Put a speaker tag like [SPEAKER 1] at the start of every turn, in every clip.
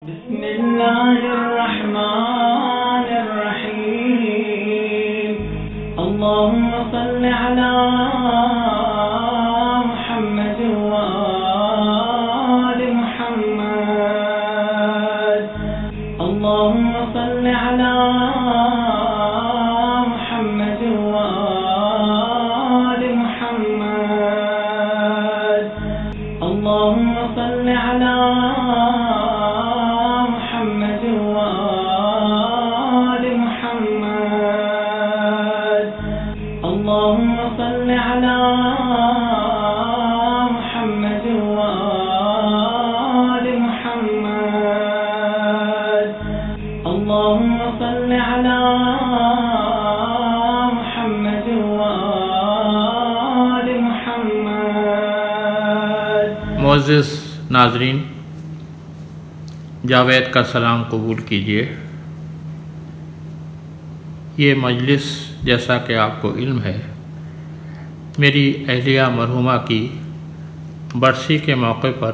[SPEAKER 1] بسم الله الرحمن الرحيم اللهم صل على محمد وآل محمد اللهم صل على محمد وآل محمد اللهم صل على محمد وآل محمد اللهم صل على محمد وآل محمد اللهم صل على محمد وآل محمد.
[SPEAKER 2] معزز ناظرین، جاوید کا سلام قبول کیجیے. یہ مجلس جیسا کہ آپ کو علم ہے میری اہلیہ مرحومہ کی برسی کے موقع پر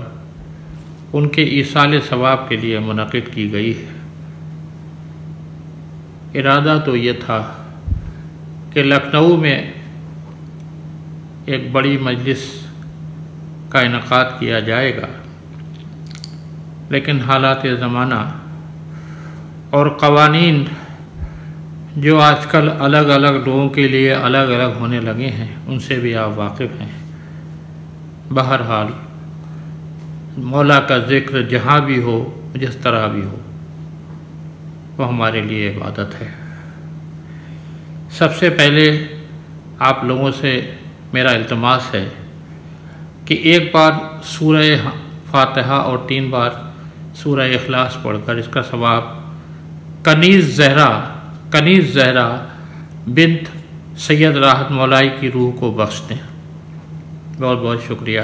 [SPEAKER 2] ان کے ایصال ثواب کے لیے منعقد کی گئی ہے. ارادہ تو یہ تھا کہ لکھنؤ میں ایک بڑی مجلس کا انعقاد کیا جائے گا، لیکن حالات زمانہ اور قوانین جو آج کل الگ الگ لوگوں کے لیے الگ الگ ہونے لگے ہیں ان سے بھی آپ واقف ہیں. بہرحال مولا کا ذکر جہاں بھی ہو جس طرح بھی ہو وہ ہمارے لیے عبادت ہے. سب سے پہلے آپ لوگوں سے میرا التماس ہے کہ ایک بار سورہ فاتحہ اور 3 بار سورہ اخلاص پڑھ کر اس کا ثواب کنیز زہرا بنت سید راحت مولائی کی روح کو بخش دیں. بہت بہت شکریہ.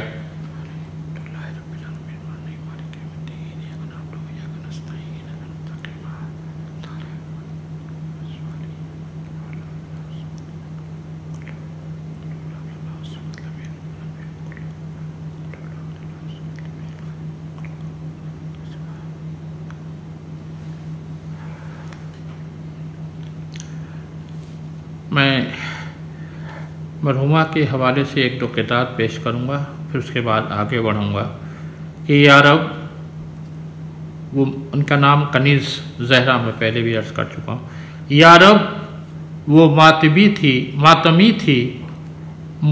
[SPEAKER 2] میں مرحومہ کے حوالے سے ایک دو قطعات پیش کروں گا، پھر اس کے بعد آگے بڑھوں گا کہ یا رب، وہ ان کا نام کنیز زہرا میں پہلے بھی عرض کر چکا ہوں. یا رب وہ ماتمی تھی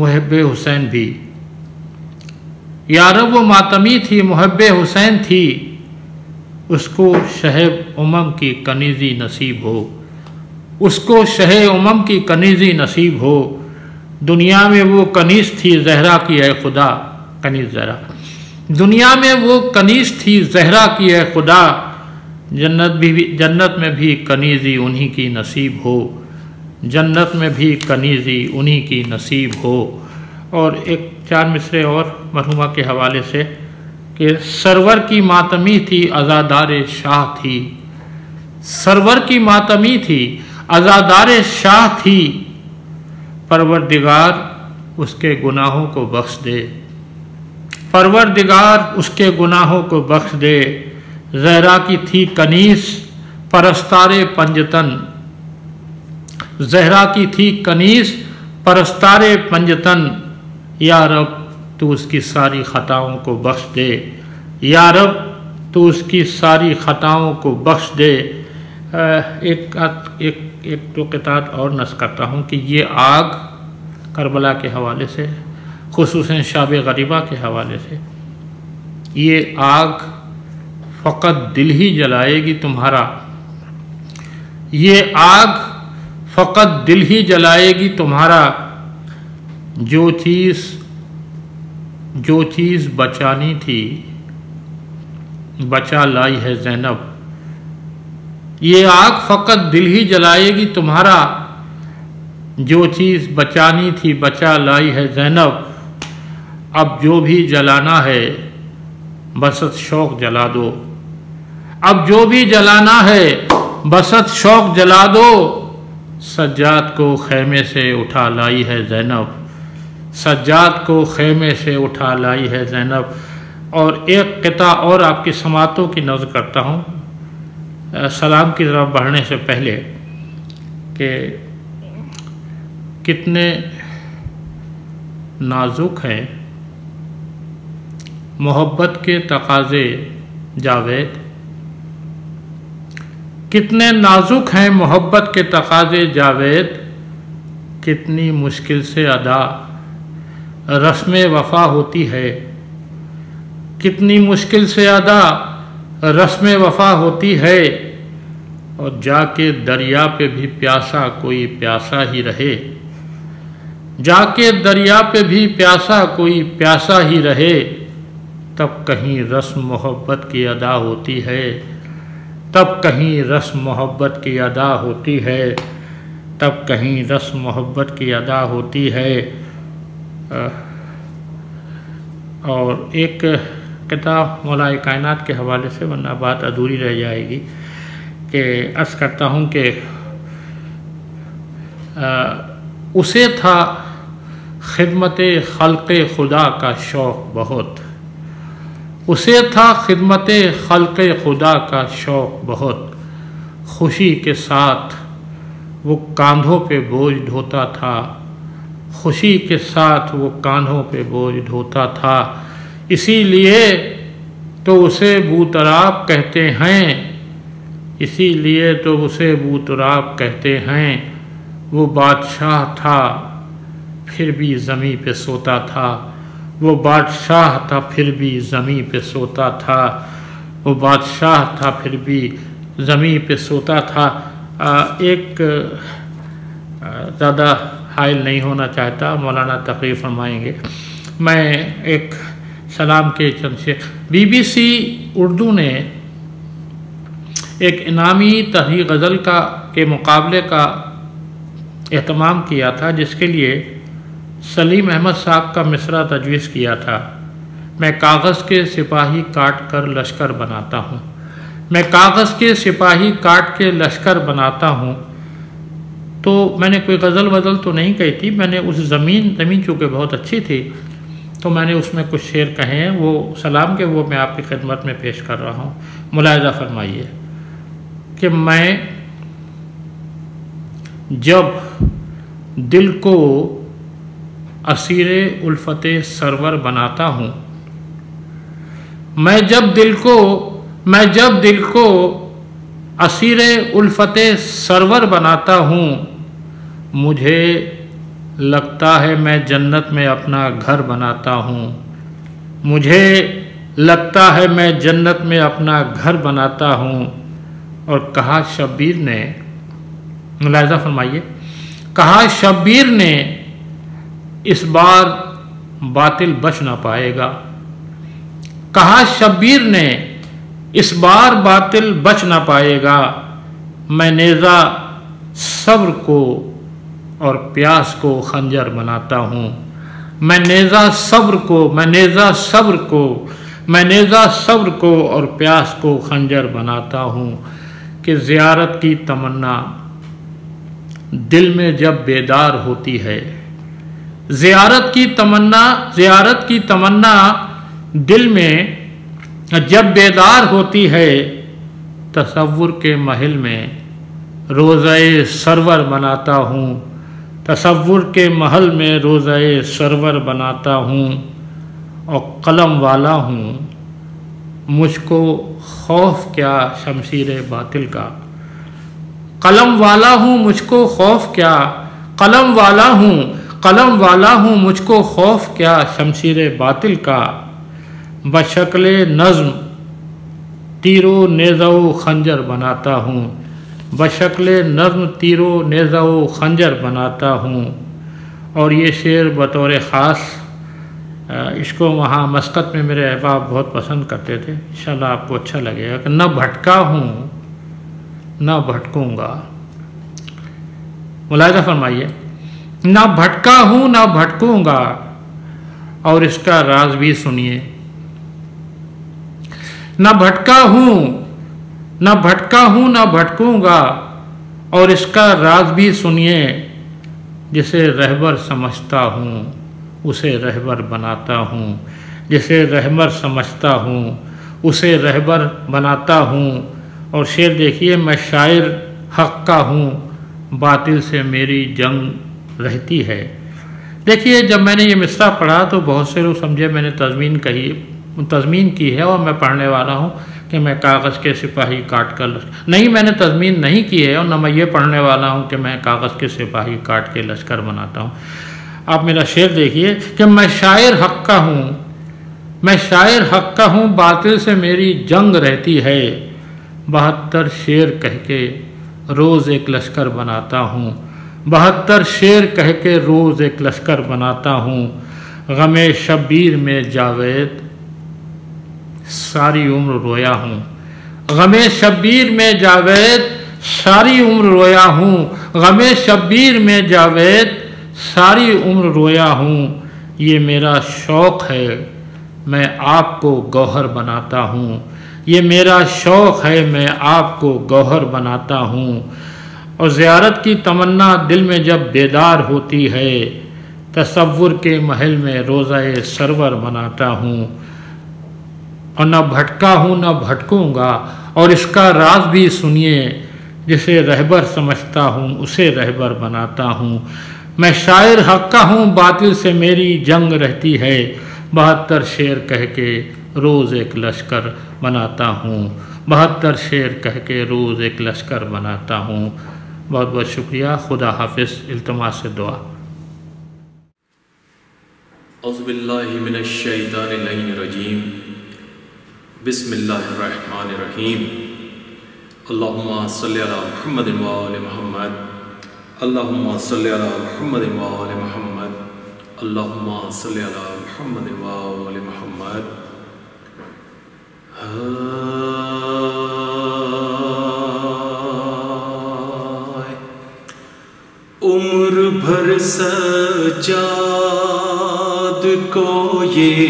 [SPEAKER 2] محب حسین بھی. یا رب وہ ماتمی تھی محب حسین تھی، اس کو شہب امم کی کنیزی نصیب ہو. اس کو شہ امم کی کنیزی نصیب ہو. دنیا میں وہ کنیز تھی زہرا کی اے خدا، کنیز زہرا دنیا میں وہ کنیز تھی زہرا کی اے خدا. جنت میں بھی کنیزی انہی کی نصیب ہو. جنت میں بھی کنیزی انہی کی نصیب ہو. اور ایک 4 مصرے اور مرحومہ کے حوالے سے کہ سرور کی ماتمی تھی عزادار شاہ تھی. سرور کی ماتمی تھی عزادار شاہ تھی. پروردگار اس کے گناہوں کو بخش دے. پروردگار اس کے گناہوں کو بخش دے. زہرا کی تھی کنیز پرستار پنجتن. زہرا کی تھی کنیز پرستار پنجتن. یا رب تو اس کی ساری خطاؤں کو بخش دے. یا رب تو اس کی ساری خطاؤں کو بخش دے. ایک دو قطعات اور نص کرتا ہوں کہ یہ آگ کربلا کے حوالے سے، خصوصاً شاب غریبہ کے حوالے سے، یہ آگ فقط دل ہی جلائے گی تمہارا. یہ آگ فقط دل ہی جلائے گی تمہارا. جو چیز بچانی تھی بچا لائی ہے زینب. یہ آگ فقط دل ہی جلائے گی تمہارا. جو چیز بچانی تھی بچا لائی ہے زینب. اب جو بھی جلانا ہے بست شوق جلا دو. اب جو بھی جلانا ہے بست شوق جلا دو. سجاد کو خیمے سے اٹھا لائی ہے زینب. سجاد کو خیمے سے اٹھا لائی ہے زینب. اور ایک قطعہ اور آپ کی سماعتوں کی نظر کرتا ہوں سلام کی طرف بڑھنے سے پہلے کہ کتنے نازک ہیں محبت کے تقاضے جاوید، کتنے نازک ہیں محبت کے تقاضے جاوید، کتنی مشکل سے ادا رسم وفا ہوتی ہے، کتنی مشکل سے ادا رسم وفا ہوتی ہے، اور جا کے دریا پہ بھی پیاسا کوئی پیاسا ہی رہے، جا کے دریا پہ بھی پیاسا کوئی پیاسا ہی رہے، تب کہیں رسم محبت کی ادا ہوتی ہے، تب کہیں رسم محبت کی ادا ہوتی ہے، تب کہیں رسم محبت کی ادا ہوتی ہے۔ اور ایک کتاب مولا کائنات کے حوالے سے، ورنہ بات ادھوری رہ جائے گی، کہ عرض کرتا ہوں کہ اسے تھا خدمت خلق خدا کا شوق بہت، اسے تھا خدمت خلق خدا کا شوق بہت، خوشی کے ساتھ وہ کاندھوں پہ بوجھ ڈھوتا تھا، خوشی کے ساتھ وہ کاندھوں پہ بوجھ ڈھوتا تھا، اسی لیے تو اسے بوتراب کہتے ہیں، اسی لیے تو اسے بوتراب کہتے ہیں، وہ بادشاہ تھا پھر بھی زمین پہ سوتا تھا، وہ بادشاہ تھا پھر بھی زمین پہ سوتا تھا، وہ بادشاہ تھا پھر بھی زمین پہ سوتا تھا۔ ایک زیادہ حائل نہیں ہونا چاہتا، مولانا تقریر فرمائیں گے، میں ایک سلام کے چند شعر، بی بی سی اردو نے ایک انعامی تحریر غزل کے مقابلے کا اہتمام کیا تھا، جس کے لیے سلیم احمد صاحب کا مصرع تجویز کیا تھا، میں کاغذ کے سپاہی کاٹ کر لشکر بناتا ہوں، میں کاغذ کے سپاہی کاٹ کے لشکر بناتا ہوں۔ تو میں نے کوئی غزل وزل تو نہیں کہی تھی، میں نے اس زمین چونکہ بہت اچھی تھی تو میں نے اس میں کچھ شعر کہے ہیں، وہ سلام کے، وہ میں آپ کی خدمت میں پیش کر رہا ہوں، ملاحظہ فرمائیے کہ میں جب دل کو اسیر الفت سرور بناتا ہوں، میں جب دل کو اسیر الفت سرور بناتا ہوں، مجھے لگتا ہے میں جنت میں اپنا گھر بناتا ہوں، مجھے لگتا ہے میں جنت میں اپنا گھر بناتا ہوں۔ اور کہا شبیر نے، ملاحظہ فرمائیے، کہا شبیر نے اس بار باطل بچ نہ پائے گا، کہا شبیر نے اس بار باطل بچ نہ پائے گا، میں نیزہ صبر کو اور پیاس کو خنجر بناتا ہوں، میں نیزہ صبر کو اور پیاس کو خنجر بناتا ہوں، کہ زیارت کی تمنا دل میں جب بیدار ہوتی ہے، زیارت کی تمنا دل میں جب بیدار ہوتی ہے، تصور کے محل میں روضہ سرور بناتا ہوں، تصور کے محل میں روضہ سرور بناتا ہوں، اور قلم والا ہوں مجھ کو خوف کیا شمشیر باطل کا، قلم والا ہوں مجھ کو خوف کیا، قلم والا ہوں مجھ کو خوف کیا شمشیر باطل کا، بشکل نظم تیر و نیزہ و خنجر بناتا ہوں، بشکل نظم تیر و نیزہ و خنجر بناتا ہوں۔ اور یہ شعر بطور خاص اس کو وہاں مسقط میں میرے احباب بہت پسند کرتے تھے، انشاءاللہ آپ کو اچھا لگے گا، کہ نہ بھٹکا ہوں نہ بھٹکوں گا، ملاحظہ فرمائیے، نہ بھٹکا ہوں نہ بھٹکوں گا، اور اس کا راز بھی سنیے، نہ بھٹکا ہوں نہ بھٹکوں گا، اور اس کا راز بھی سنیے، جسے رہبر سمجھتا ہوں اسے رہبر بناتا ہوں، جسے رہبر سمجھتا ہوں اسے رہبر بناتا ہوں۔ اور شعر دیکھیے، میں شاعر حق کا ہوں باطل سے میری جنگ رہتی ہے۔ دیکھیے، جب میں نے یہ مصرع پڑھا تو بہت سے لوگ سمجھے میں نے تضمین کی ہے اور میں پڑھنے والا ہوں کہ میں کاغذ کے سپاہی کاٹ کر نہیں، میں نے تضمین نہیں کی ہے، اور نہ میں یہ پڑھنے والا ہوں کہ میں کاغذ کے سپاہی کاٹ کے لشکر بناتا ہوں۔ آپ میرا شعر دیکھیے کہ میں شاعر حق کا ہوں، میں شاعر حق کا ہوں باطل سے میری جنگ رہتی ہے، 72 شعر کہہ کے روز ایک لشکر بناتا ہوں، 72 شعر کہہ کے روز ایک لشکر بناتا ہوں، غم شبیر میں جاوید ساری عمر رویا ہوں، غم شبیر میں جاوید ساری عمر رویا ہوں، غم شبیر میں جاوید ساری عمر رویا ہوں، یہ میرا شوق ہے میں آپ کو گوہر بناتا ہوں، یہ میرا شوق ہے میں آپ کو گوہر بناتا ہوں۔ اور زیارت کی تمنا دل میں جب بیدار ہوتی ہے، تصور کے محل میں روضہ سرور بناتا ہوں، اور نہ بھٹکا ہوں نہ بھٹکوں گا، اور اس کا راز بھی سنیے، جسے رہبر سمجھتا ہوں اسے رہبر بناتا ہوں۔ میں شاعر حق کا ہوں باطل سے میری جنگ رہتی ہے، 72 شعر کہہ کے روز ایک لشکر بناتا ہوں، 72 شعر کہہ کے روز ایک لشکر بناتا ہوں۔ بہت بہت شکریہ، خدا حافظ، التماس سے دعا۔
[SPEAKER 3] اعوذ باللہ من الشیطان اللعین الرجیم، بسم اللہ الرحمن الرحیم، اللہم صلی علی محمد وآل محمد، اللہم صلی علی محمد وآل محمد، اللہم صلی علی محمد وآل محمد۔ عمر بھر سجاد کو یہ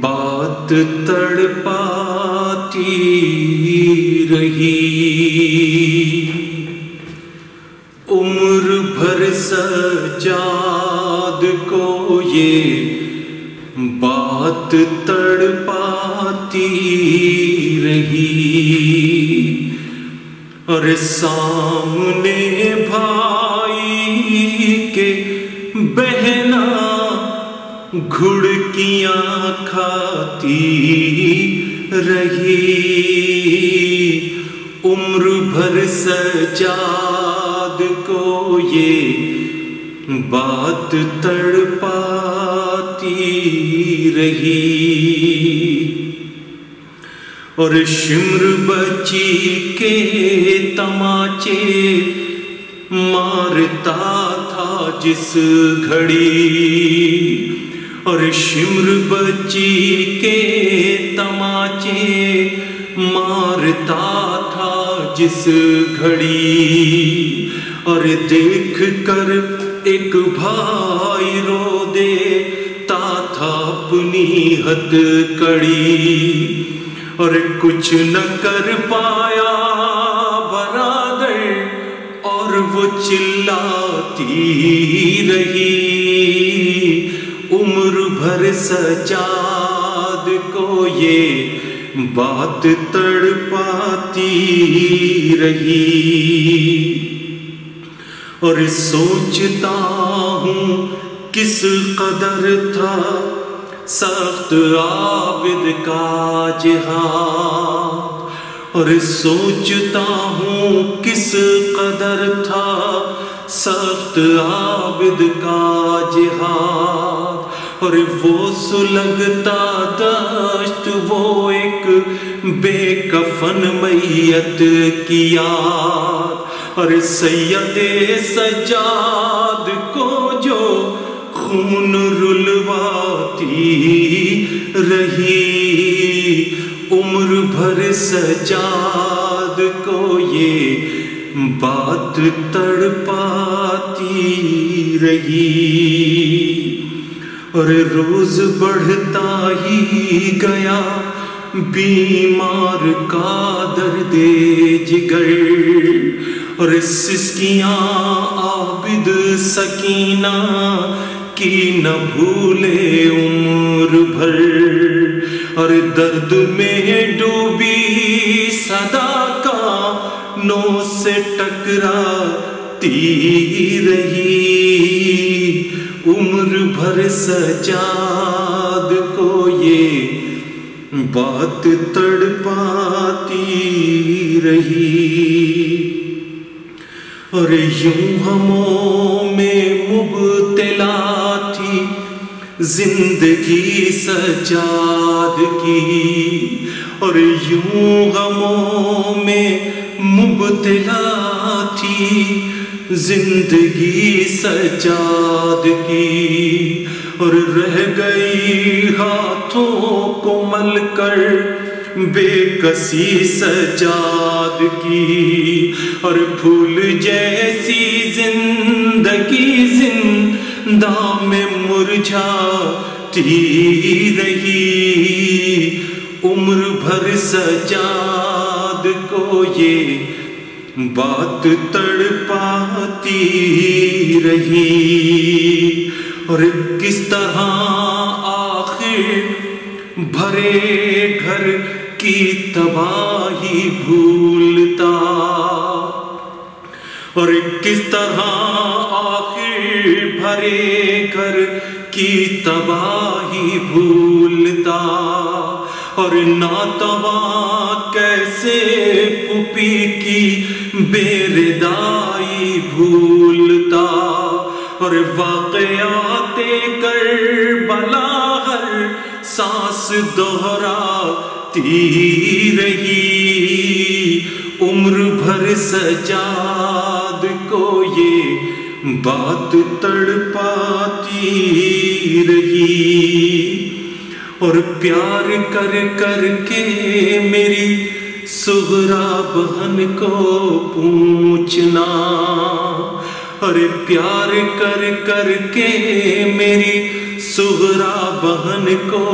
[SPEAKER 3] بات تڑپاتی رہی، عمر بھر سجاد کو یہ بات تڑپاتی رہی، اور سامنے بھائی کے بہنا گھڑکیاں کھاتی رہی، عمر بھر سجاد کو یہ بات تڑپاتی رہی، اور شمر بچی کے تماچے مارتا تھا جس گھڑی، اور شمر بچی کے تماچے مارتا تھا جس گھڑی، اور دیکھ کر ایک بھائی رو دیتا تھا اپنی ہتھ کڑی، اور کچھ نہ کر پایا برادر، اور وہ چلاتی رہی، عمر بھر سجاد کو یہ بات تڑپاتی رہی، اور سوچتا ہوں کس قدر تھا سخت عابد کا جہاد، اور سوچتا ہوں کس قدر تھا سخت عابد کا جہاد، اور وہ سلگتا دشت، وہ ایک بے کفن میت کی یاد، اور سید سجاد کو جو خون رلواتی رہی، عمر بھر سجاد کو یہ بات تڑپاتی رہی، اور روز بڑھتا ہی گیا بیمار کا درد جگر، اور سسکیاں عابد سکینہ کی نہ بھولے عمر بھر، اور درد میں ڈوبی صدا کانوں سے ٹکراتی رہی، عمر بھر سجاد کو یہ بات تڑپاتی رہی، اور یوں غموں میں مبتلا تھی زندگی سجاد کی، اور یوں غموں میں مبتلا تھی زندگی سجاد کی، اور رہ گئی ہاتھوں کو مل کر بے کسی سجاد کی، اور پھول جیسی زندگی زندہ میں مرجھاتی رہی، عمر بھر سجاد کو یہ بات تڑپاتی رہی، اور کس طرح آخر بھرے گھر کی تباہی بھولتا، اور کس طرح آخر بھرے گھر کی تباہی بھولتا، اور ناتواں کیسے پھوپھی کی بے ردائی بھولتا، اور واقعات کربلا ہر سانس دہراتی رہی، عمر بھر سجاد کو یہ بات تڑپاتی رہی، اور پیار کر کر کے میری صغرا بہن کو پوچھنا، اور پیار کر کر کے میری صغرا بہن کو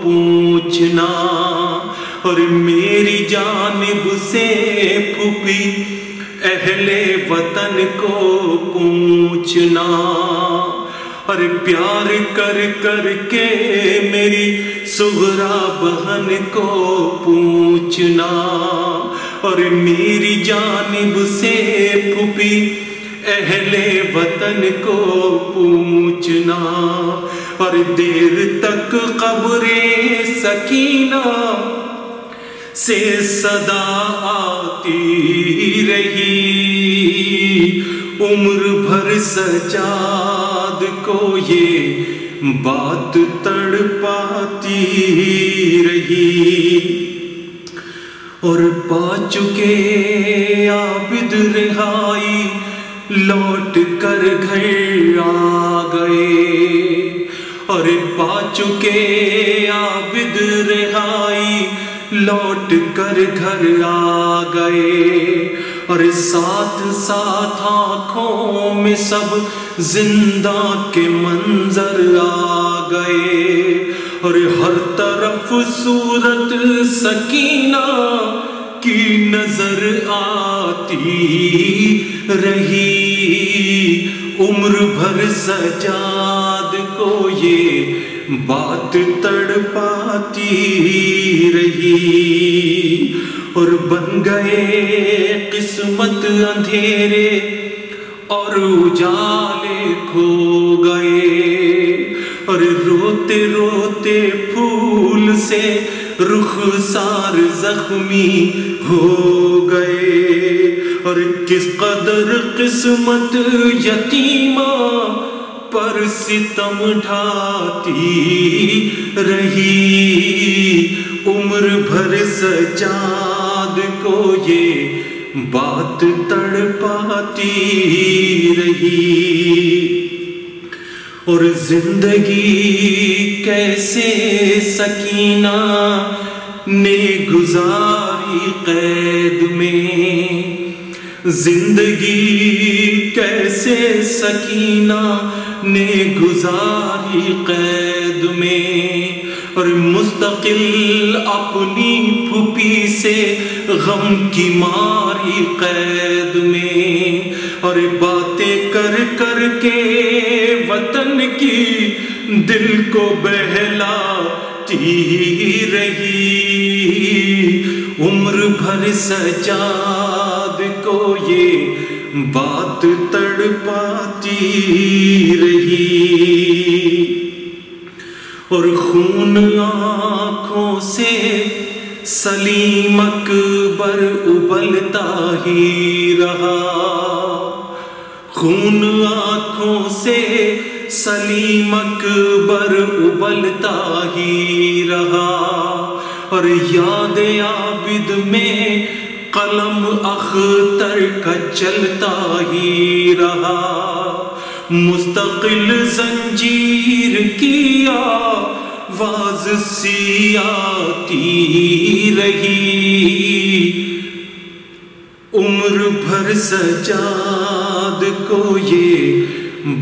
[SPEAKER 3] پوچھنا، اور میری جانب سے پھوپھی اہل وطن کو پوچھنا، اور پیار کر کر کے میری صغرا بہن کو پوچھنا، اور میری جانب سے پھوپھی اہل وطن کو پوچھنا، اور دیر تک قبر سکینہ سے صدا آتی رہی، عمر بھر سجاد کو یہ بات تڑپاتی رہی، اور پا چکے عابد رہائی لوٹ کر گھر آ گئے، اور پا چکے عابد رہائی لوٹ کر گھر آ گئے، اور ساتھ ساتھ آنکھوں میں سب زندہ کے منظر آ گئے، اور ہر طرف صورت سکینہ کی نظر آتی رہی، عمر بھر سجاد کو یہ بات تڑپاتی رہی، اور بن گئے قسمت اندھیرے اور اجالے کھو گئے، اور روتے روتے پھول سے رخسار زخمی ہو گئے، اور کس قدر قسمت یتیمہ پر ستم ڈھاتی رہی، عمر بھر سجاد کو یہ بات تڑپاتی رہی، اور زندگی کیسے سکینہ نے گزاری قید میں، زندگی کیسے سکینہ نے گزاری قید میں، اور مستقل اپنی پھوپھی سے غم کی ماری قید میں، اور باتیں کر کر کے وطن کی دل کو بہلاتی رہی، عمر بھر سجاد کو یہ بات تڑپاتی رہی، اور خون آنکھوں سے سلیم اکبر ابلتا ہی رہا، خون آنکھوں سے سلیم اکبر ابلتا ہی رہا، اور یاد عابد میں قلم اختر کا چلتا ہی رہا، مستقل زنجیر کی آواز سی آتی رہی، عمر بھر سجاد کو یہ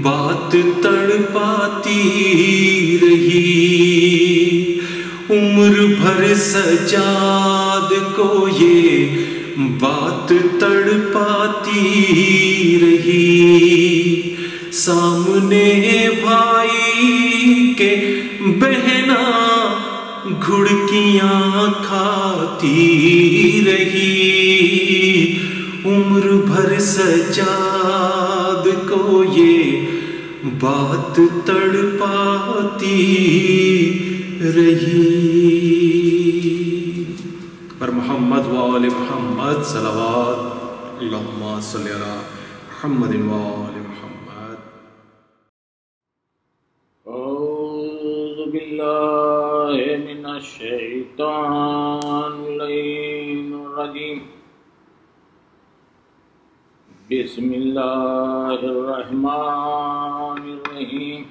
[SPEAKER 3] بات تڑپاتی رہی، عمر بھر سجاد کو یہ بات تڑپاتی رہی، سامنے بھائی کے بہنا گھڑکیاں کھاتی رہی، عمر بھر سجاد کو یہ بات تڑپاتی رہی۔ پر محمد و آل محمد صلوات، اللہم صلی علی محمد و آل محمد۔
[SPEAKER 2] اعوذ باللہ من الشیطان الرجیم، بسم اللہ الرحمن الرحیم،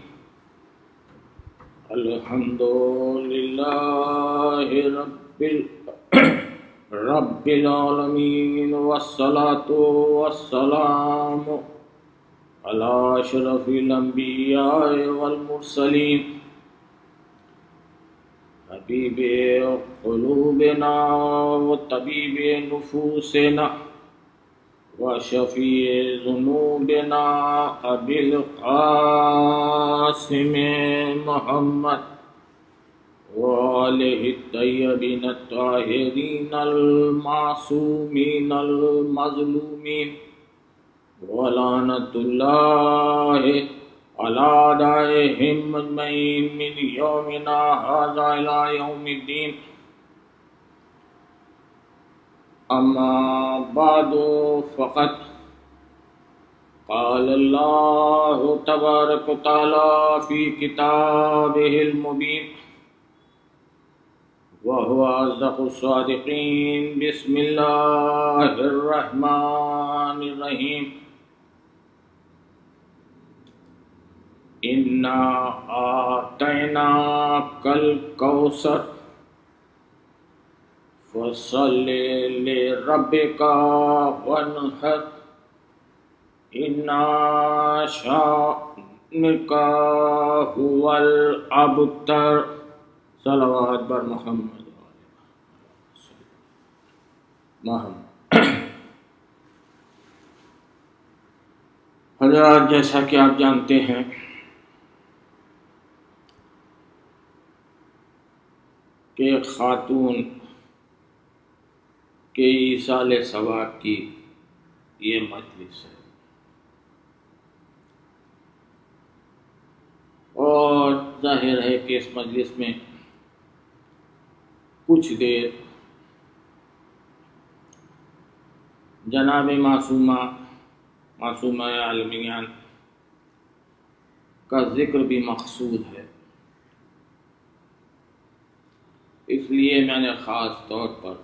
[SPEAKER 2] الحمد للہ رب العالمین، والصلاة والسلام علی اشرف الانبیاء والمرسلین، حبیب قلوبنا وطبیب نفوسنا وشفیع ذنوبنا ابی القاسم محمد وآلہ الطیبین الطاہرین المعصومین المظلومین، ولعنۃ اللہ علی اعدائہم اجمعین من یومنا ھذا الی یوم الدین، اما بعد فقط قال اللہ تبارک و تعالی فی کتابہ المبین، وهو أصدق الصادقين، بسم الله الرحمن الرحيم، إنا أعطيناك الكوثر فصل لربك وانحر، إن شانئك هو الأبتر۔ صلوات بر محمد حضرات، جیسا کہ آپ جانتے ہیں کہ خاتون کے ایصال ثواب کی یہ مجلس ہے، اور ظاہر ہے کہ اس مجلس میں کچھ دیر جناب معصومہ عالمیان کا ذکر بھی مقصود ہے، اس لیے میں نے خاص طور پر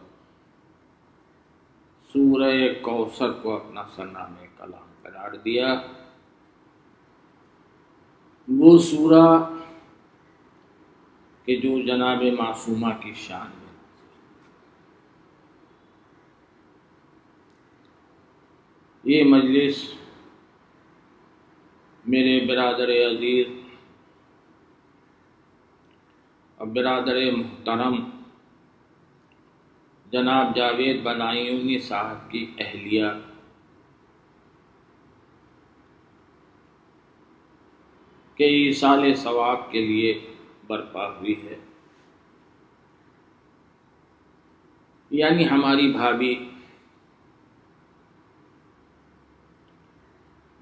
[SPEAKER 2] سورہ کوثر کو اپنا سرنامہ کلام قرار دیا، وہ سورہ کہ جو جناب معصومہ کی شان میں، یہ مجلس میرے برادر عزیز برادر محترم جناب جاوید بنائیونی صاحب کی اہلیہ کے ایصال ثواب کے لیے برپا ہوئی ہے، یعنی ہماری بھابھی،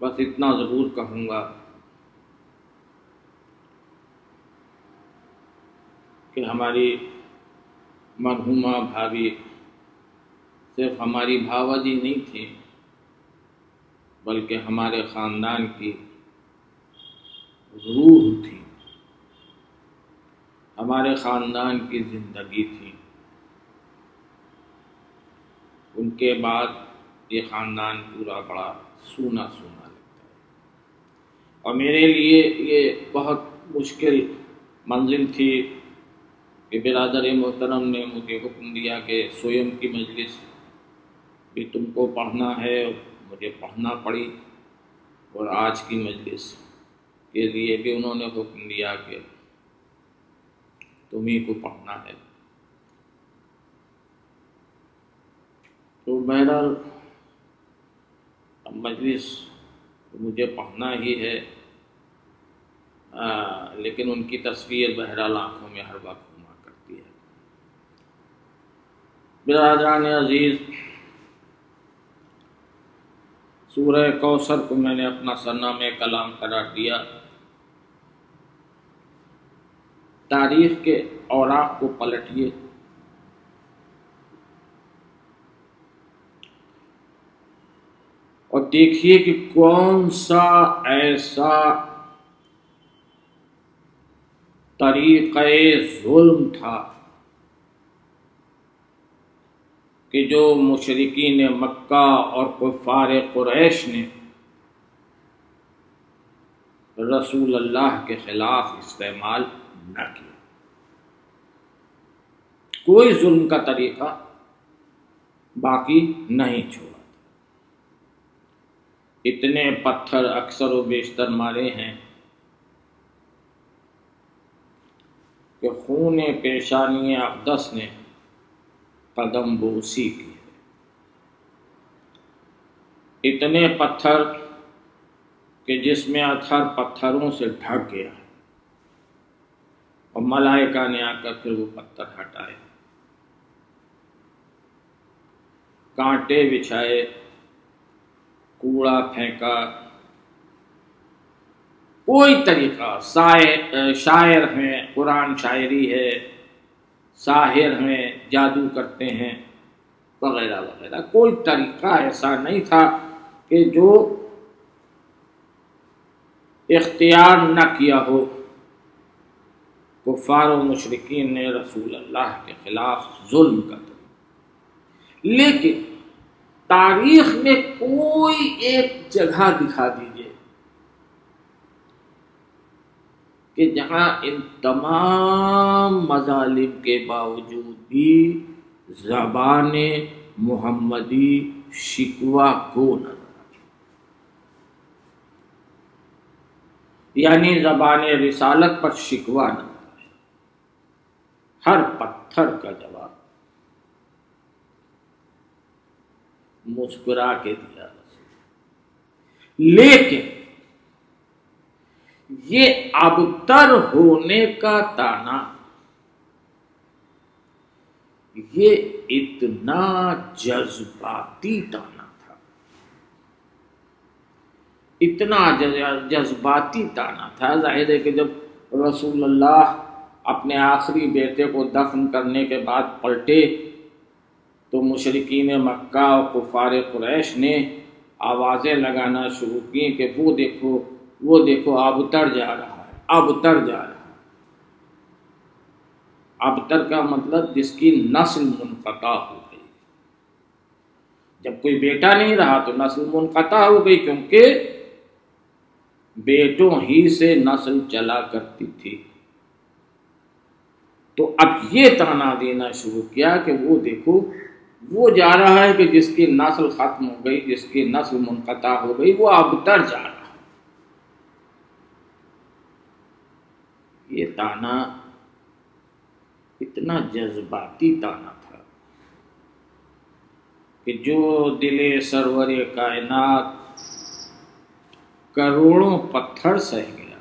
[SPEAKER 2] بس اتنا ضرور کہوں گا کہ ہماری مرحومہ بھابھی صرف ہماری بھاوا جی نہیں تھیں، بلکہ ہمارے خاندان کی روح تھی، ہمارے خاندان کی زندگی تھی۔ ان کے بعد یہ خاندان پورا بڑا سونا سونا لگتا ہے، اور میرے لیے یہ بہت مشکل منزل تھی کہ برادر محترم نے مجھے حکم دیا کہ سویم کی مجلس بھی تم کو پڑھنا ہے، مجھے پڑھنا پڑی، اور آج کی مجلس کے لیے بھی انہوں نے حکم دیا کہ تمہیں کو پڑھنا ہے۔ تو بہرحال اب مجلس مجھے پڑھنا ہی ہے، لیکن ان کی تصویر بہرحال آنکھوں میں ہر وقت گھوما کرتی ہے۔ برادران عزیز، سورہ کوثر کو میں نے اپنا سرنامہ کلام قرار دیا۔ تاریخ کے اوراق کو پلٹیے، اور دیکھیے کہ کون سا ایسا طریقہ ظلم تھا کہ جو مشرکین مکہ اور کفار قریش نے رسول اللہ کے خلاف استعمال نہ کیا۔ کوئی ظلم کا طریقہ باقی نہیں چھوڑا۔ اتنے پتھر اکثر و بیشتر مارے ہیں کہ خون پیشانی اقدس نے قدم بوسی کی ہے۔ اتنے پتھر کہ جس میں اثر پتھروں سے ڈھک گیا، اور ملائکہ نے آ کر پھر وہ پتھر ہٹائے، کانٹے بچھائے، کوڑا پھینکا، کوئی طریقہ، شاعر ہیں، قرآن شاعری ہے، ساحر ہیں، جادو کرتے ہیں، وغیرہ وغیرہ، کوئی طریقہ ایسا نہیں تھا کہ جو اختیار نہ کیا ہو کفار و مشرکین نے رسول اللہ کے خلاف ظلم کا طریقہ۔ لیکن تاریخ میں کوئی ایک جگہ دکھا دیجئے کہ جہاں ان تمام مظالم کے باوجود بھی زبان محمدی شکوہ گو نظر آئی، یعنی زبان رسالت پر شکوہ نظر آئی، ہر پتھر کا جواب مسکرا کے دیا رسول۔ لیکن یہ ابتر ہونے کا تانا، یہ اتنا جذباتی تانا تھا، اتنا جذباتی تانا تھا۔ ظاہر ہے کہ جب رسول اللہ اپنے آخری بیٹے کو دفن کرنے کے بعد پلٹے تو مشرکین مکہ اور کفار قریش نے آوازیں لگانا شروع کی کہ وہ دیکھو ابتر جا رہا ہے، ابتر جا رہا ہے۔ ابتر کا مطلب جس کی نسل منقطع ہو گئی۔ جب کوئی بیٹا نہیں رہا تو نسل منقطع ہو گئی، کیونکہ بیٹوں ہی سے نسل چلا کرتی تھی۔ تو اب یہ تانا دینا شروع کیا کہ وہ دیکھو وہ جا رہا ہے کہ جس کی نسل ختم ہو گئی، جس کی نسل منقطع ہو گئی، وہ ابتر جا رہا ہے۔ یہ تانا اتنا جذباتی تانا تھا کہ جو دل سرور کائنات کروڑوں پتھر سہ گیا،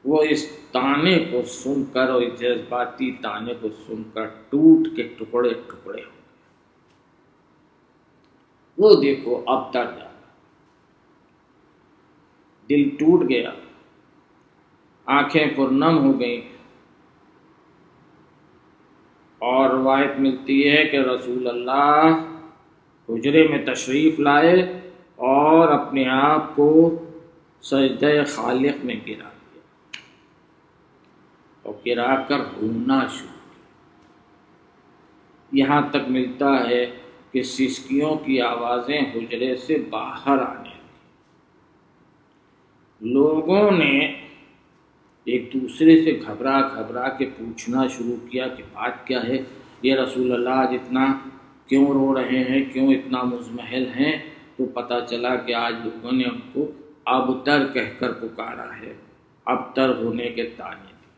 [SPEAKER 2] وہ اس تانے کو سن کر اور اس جذباتی تانے کو سن کر ٹوٹ کے ٹکڑے ٹکڑے ہو گئے۔ وہ دیکھو اب تک جا، دل ٹوٹ گیا، آنکھیں پرنم ہو گئیں، اور روایت ملتی ہے کہ رسول اللہ حجرے میں تشریف لائے اور اپنے آپ کو سجدہ خالق میں گرا دیا اور گرا کر رونا شروع کیا۔ یہاں تک ملتا ہے کہ سسکیوں کی آوازیں حجرے سے باہر آنے لگیں۔ لوگوں نے ایک دوسرے سے گھبرا گھبرا کے پوچھنا شروع کیا کہ بات کیا ہے، یہ رسول اللہ آج اتنا کیوں رو رہے ہیں، کیوں اتنا مضمحل ہیں؟ تو پتہ چلا کہ آج لوگوں نے ان کو ابتر کہہ کر پکارا ہے، ابتر ہونے کے تانے دیے۔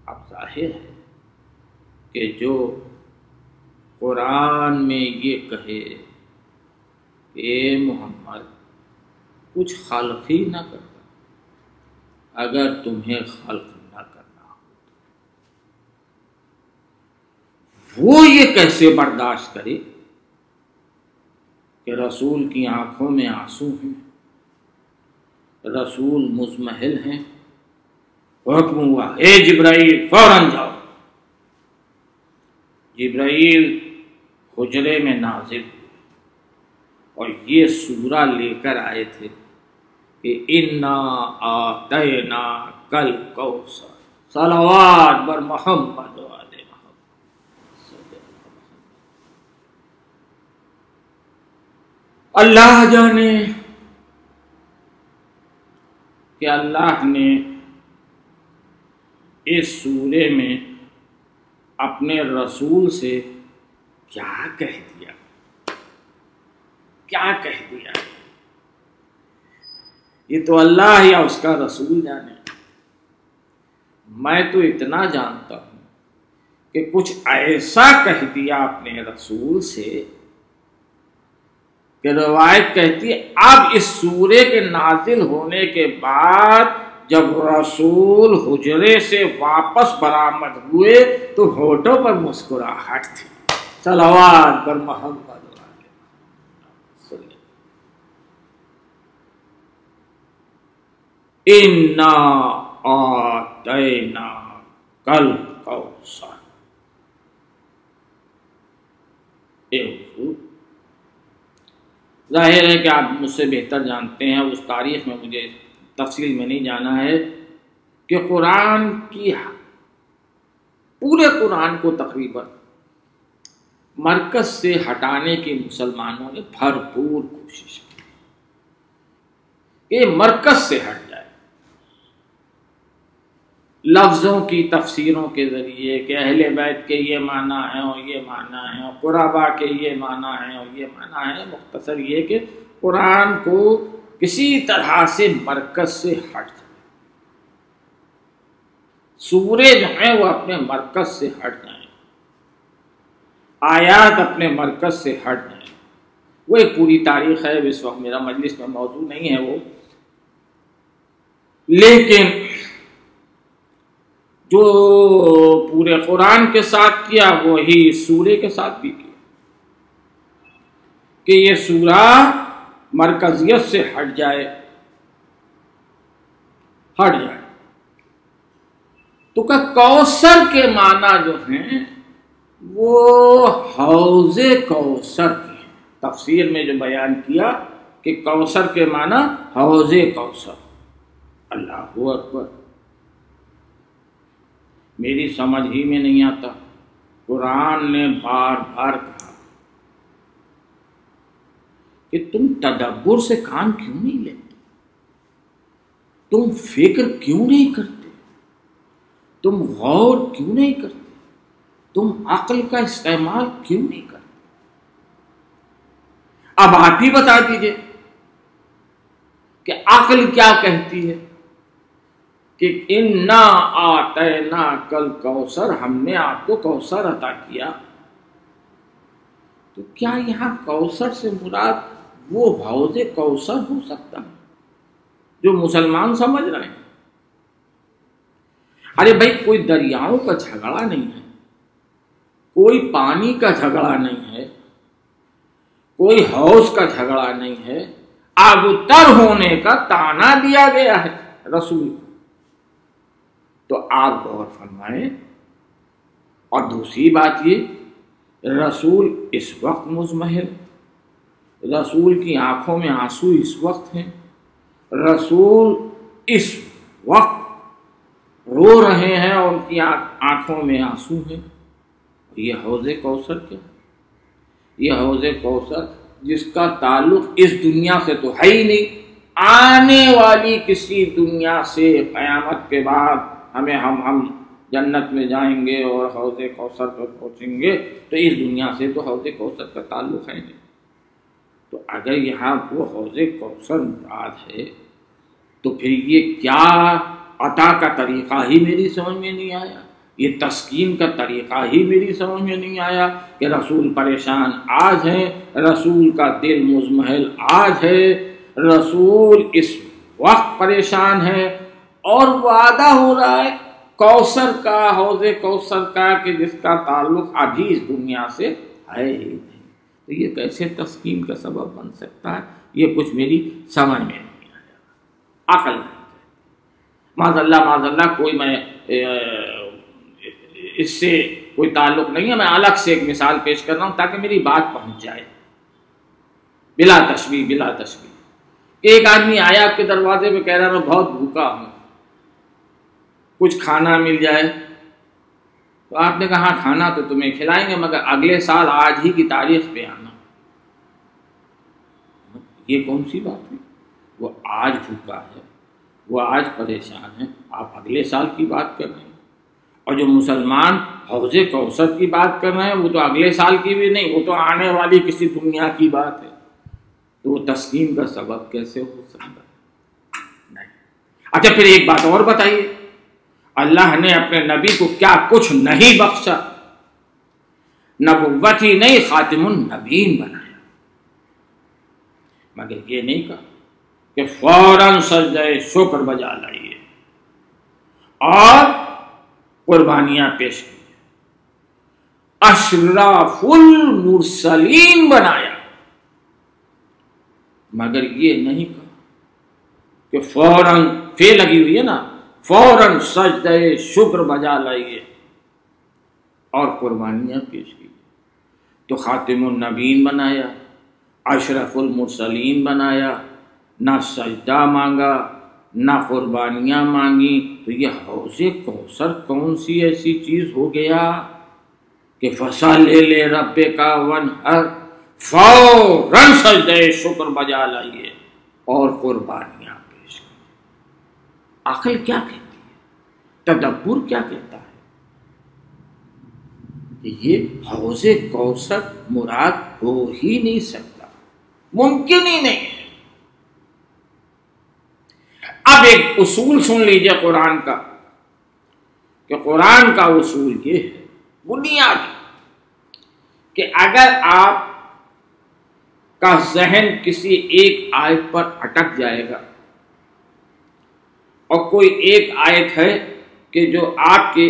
[SPEAKER 2] اب ظاہر ہے کہ جو قرآن میں یہ کہے کہ اے محمد کچھ خلق ہی نہ کرتا، اگر تمہیں خلق نہ کرنا ہو، وہ یہ کیسے برداشت کرے کہ رسول کی آنکھوں میں آنسو ہیں، رسول مضمحل ہیں۔ حکم ہوا، اے جبرائیل فوراً جاؤ۔ جبرائیل حجرے میں نازل ہوئے اور یہ سورہ لے کر آئے تھے کہ انا آتینا کل کوثر، صلوات بر محمد و آل محمد۔ اللہ جانے کہ اللہ نے اس سورے میں اپنے رسول سے کیا کہہ دیا، کیا کہہ دیا، یہ تو اللہ یا اس کا رسول جانے۔ میں تو اتنا جانتا ہوں کہ کچھ ایسا کہہ دیا اپنے رسول سے کہ روایت کہتی ہے اب اس سورے کے نازل ہونے کے بعد جب رسول حجرے سے واپس برآمد ہوئے تو ہونٹوں پر مسکراہٹ تھی، صلوات پر محمد۔ انا آتینا کل کوثر۔ اے حضور، ظاہر ہے کہ آپ مجھ سے بہتر جانتے ہیں، اس تاریخ میں مجھے تفصیل میں نہیں جانا ہے کہ قرآن کی پورے قرآن کو تقریباً مرکز سے ہٹانے کی مسلمانوں نے بھرپور کوشش کی کہ یہ مرکز سے ہٹ جائے، لفظوں کی تفسیروں کے ذریعے کہ اہل بیت کے یہ معنی ہیں اور یہ معنی ہیں، اور قرابہ کے یہ معنی ہیں اور یہ معنی ہیں۔ مختصر یہ کہ قرآن کو کسی طرح سے مرکز سے ہٹ جائے، سورے جو ہیں وہ اپنے مرکز سے ہٹ جائیں، آیات اپنے مرکز سے ہٹ جائیں۔ وہ ایک پوری تاریخ ہے، اس وقت میرا مجلس میں موضوع نہیں ہے وہ، لیکن جو پورے قرآن کے ساتھ کیا وہی سورے کے ساتھ بھی کیا کہ یہ سورہ مرکزیت سے ہٹ جائے، ہٹ جائے۔ تو کہ کوثر کے معنی جو ہیں وہ حوض کوثر کے ہیں۔ تفسیر میں جو بیان کیا کہ کوثر کے معنی حوض کوثر۔ اللہ اکبر، میری سمجھ ہی میں نہیں آتا۔ قرآن نے بار بار کہا کہ تم تدبر سے کام کیوں نہیں لیتے، تم فکر کیوں نہیں کرتے، تم غور کیوں نہیں کرتے، تم عقل کا استعمال کیوں نہیں کرتے؟ اب آپ ہی بتا دیجئے کہ عقل کیا کہتی ہے
[SPEAKER 4] کہ انا آتینا کل کوثر، ہم نے آپ کو کوثر عطا کیا. تو کیا یہاں کوثر سے مراد وہ حوض کوثر ہو سکتا ہے جو مسلمان سمجھ رہے ہیں؟ ارے بھائی کوئی دریاؤں کا جھگڑا نہیں ہے، کوئی پانی کا جھگڑا نہیں ہے، کوئی حوض کا جھگڑا نہیں ہے، ابتر ہونے کا طعنہ دیا گیا ہے رسول کو. تو آپ غور فرمائیں. اور دوسری بات یہ، رسول اس وقت مضمحل، رسول کی آنکھوں میں آنسو اس وقت ہیں، رسول اس وقت رو رہے ہیں اور ان کی آنکھوں میں آنسو ہیں. یہ حوض کوثر کیا؟ یہ حوض کوثر جس کا تعلق اس دنیا سے تو ہے ہی نہیں، آنے والی کسی دنیا سے، قیامت کے بعد ہم جنت میں جائیں گے اور حوض کوثر پر پہنچیں گے، تو اس دنیا سے تو حوض کوثر کا تعلق ہے نہیں. تو اگر یہاں وہ حوض کوثر مراد ہے تو پھر یہ کیا عطا کا طریقہ ہی میری سمجھ میں نہیں آیا، یہ تسکین کا طریقہ ہی میری سمجھ میں نہیں آیا کہ رسول پریشان آج ہیں، رسول کا دل مضمحل آج ہے، رسول اس وقت پریشان ہے، اور وعدہ ہو رہا ہے کوثر کا، حوض کوثر کا، کہ جس کا تعلق ابھی اس دنیا سے ہے ہی نہیں. تو یہ کیسے تسکین کا سبب بن سکتا ہے؟ یہ کچھ میری سمجھ میں نہیں آیا، عقل نہیں. معاذ اللہ کوئی میں اس سے کوئی تعلق نہیں ہے، میں الگ سے ایک مثال پیش کر رہا ہوں تاکہ میری بات پہنچ جائے بلا تشبیہ. ایک آدمی آیا آپ کے دروازے پہ، کہہ رہا میں بہت بھوکا ہوں، کچھ کھانا مل جائے. تو آپ نے کہا ہاں کھانا تو تمہیں کھلائیں گے، مگر اگلے سال آج ہی کی تاریخ پہ آنا. یہ کون سی بات ہے؟ وہ آج بھوکا ہے، وہ آج پریشان ہے، آپ اگلے سال کی بات کر رہے ہیں. اور جو مسلمان حوض کوثر کی بات کر رہے ہیں وہ تو اگلے سال کی بھی نہیں، وہ تو آنے والی کسی دنیا کی بات ہے. تو وہ تسکین کا سبب کیسے ہو سکتا ہے؟ نہیں. اچھا پھر ایک بات اور بتائیے، اللہ نے اپنے نبی کو کیا کچھ نہیں بخشا؟ نبوت ہی نہیں، خاتم النبیین بنایا. مگر یہ نہیں کہا کہ فوراً سجدہ شکر بجا لائیے اور قربانیاں پیش کی. اشراف المرسلین بنایا. مگر یہ نہیں کہا کہ فوراً فے لگی ہوئی ہے نا، فوراً سجدہ شکر بجا لائیے اور قربانیاں پیش کی. تو خاتم النبیین بنایا، اشرف المرسلین بنایا، نہ سجدہ مانگا نہ قربانیاں مانگی. تو یہ حوض کوثر کون سی ایسی چیز ہو گیا کہ فصل لے رب کا ونحر، فوراً سجدہ شکر بجا لائیے اور قربانیاں پیش کی. عقل کیا کہتی ہے؟ تدبر کیا کہتا ہے؟ کہ یہ حوض کوثر مراد ہو ہی نہیں سکتا، ممکن ہی نہیں ہے. اب ایک اصول سن لیجئے قرآن کا، کہ قرآن کا اصول یہ ہے بنیادی، کہ اگر آپ کا ذہن کسی ایک آیت پر اٹک جائے گا اور کوئی ایک آیت ہے کہ جو آپ کے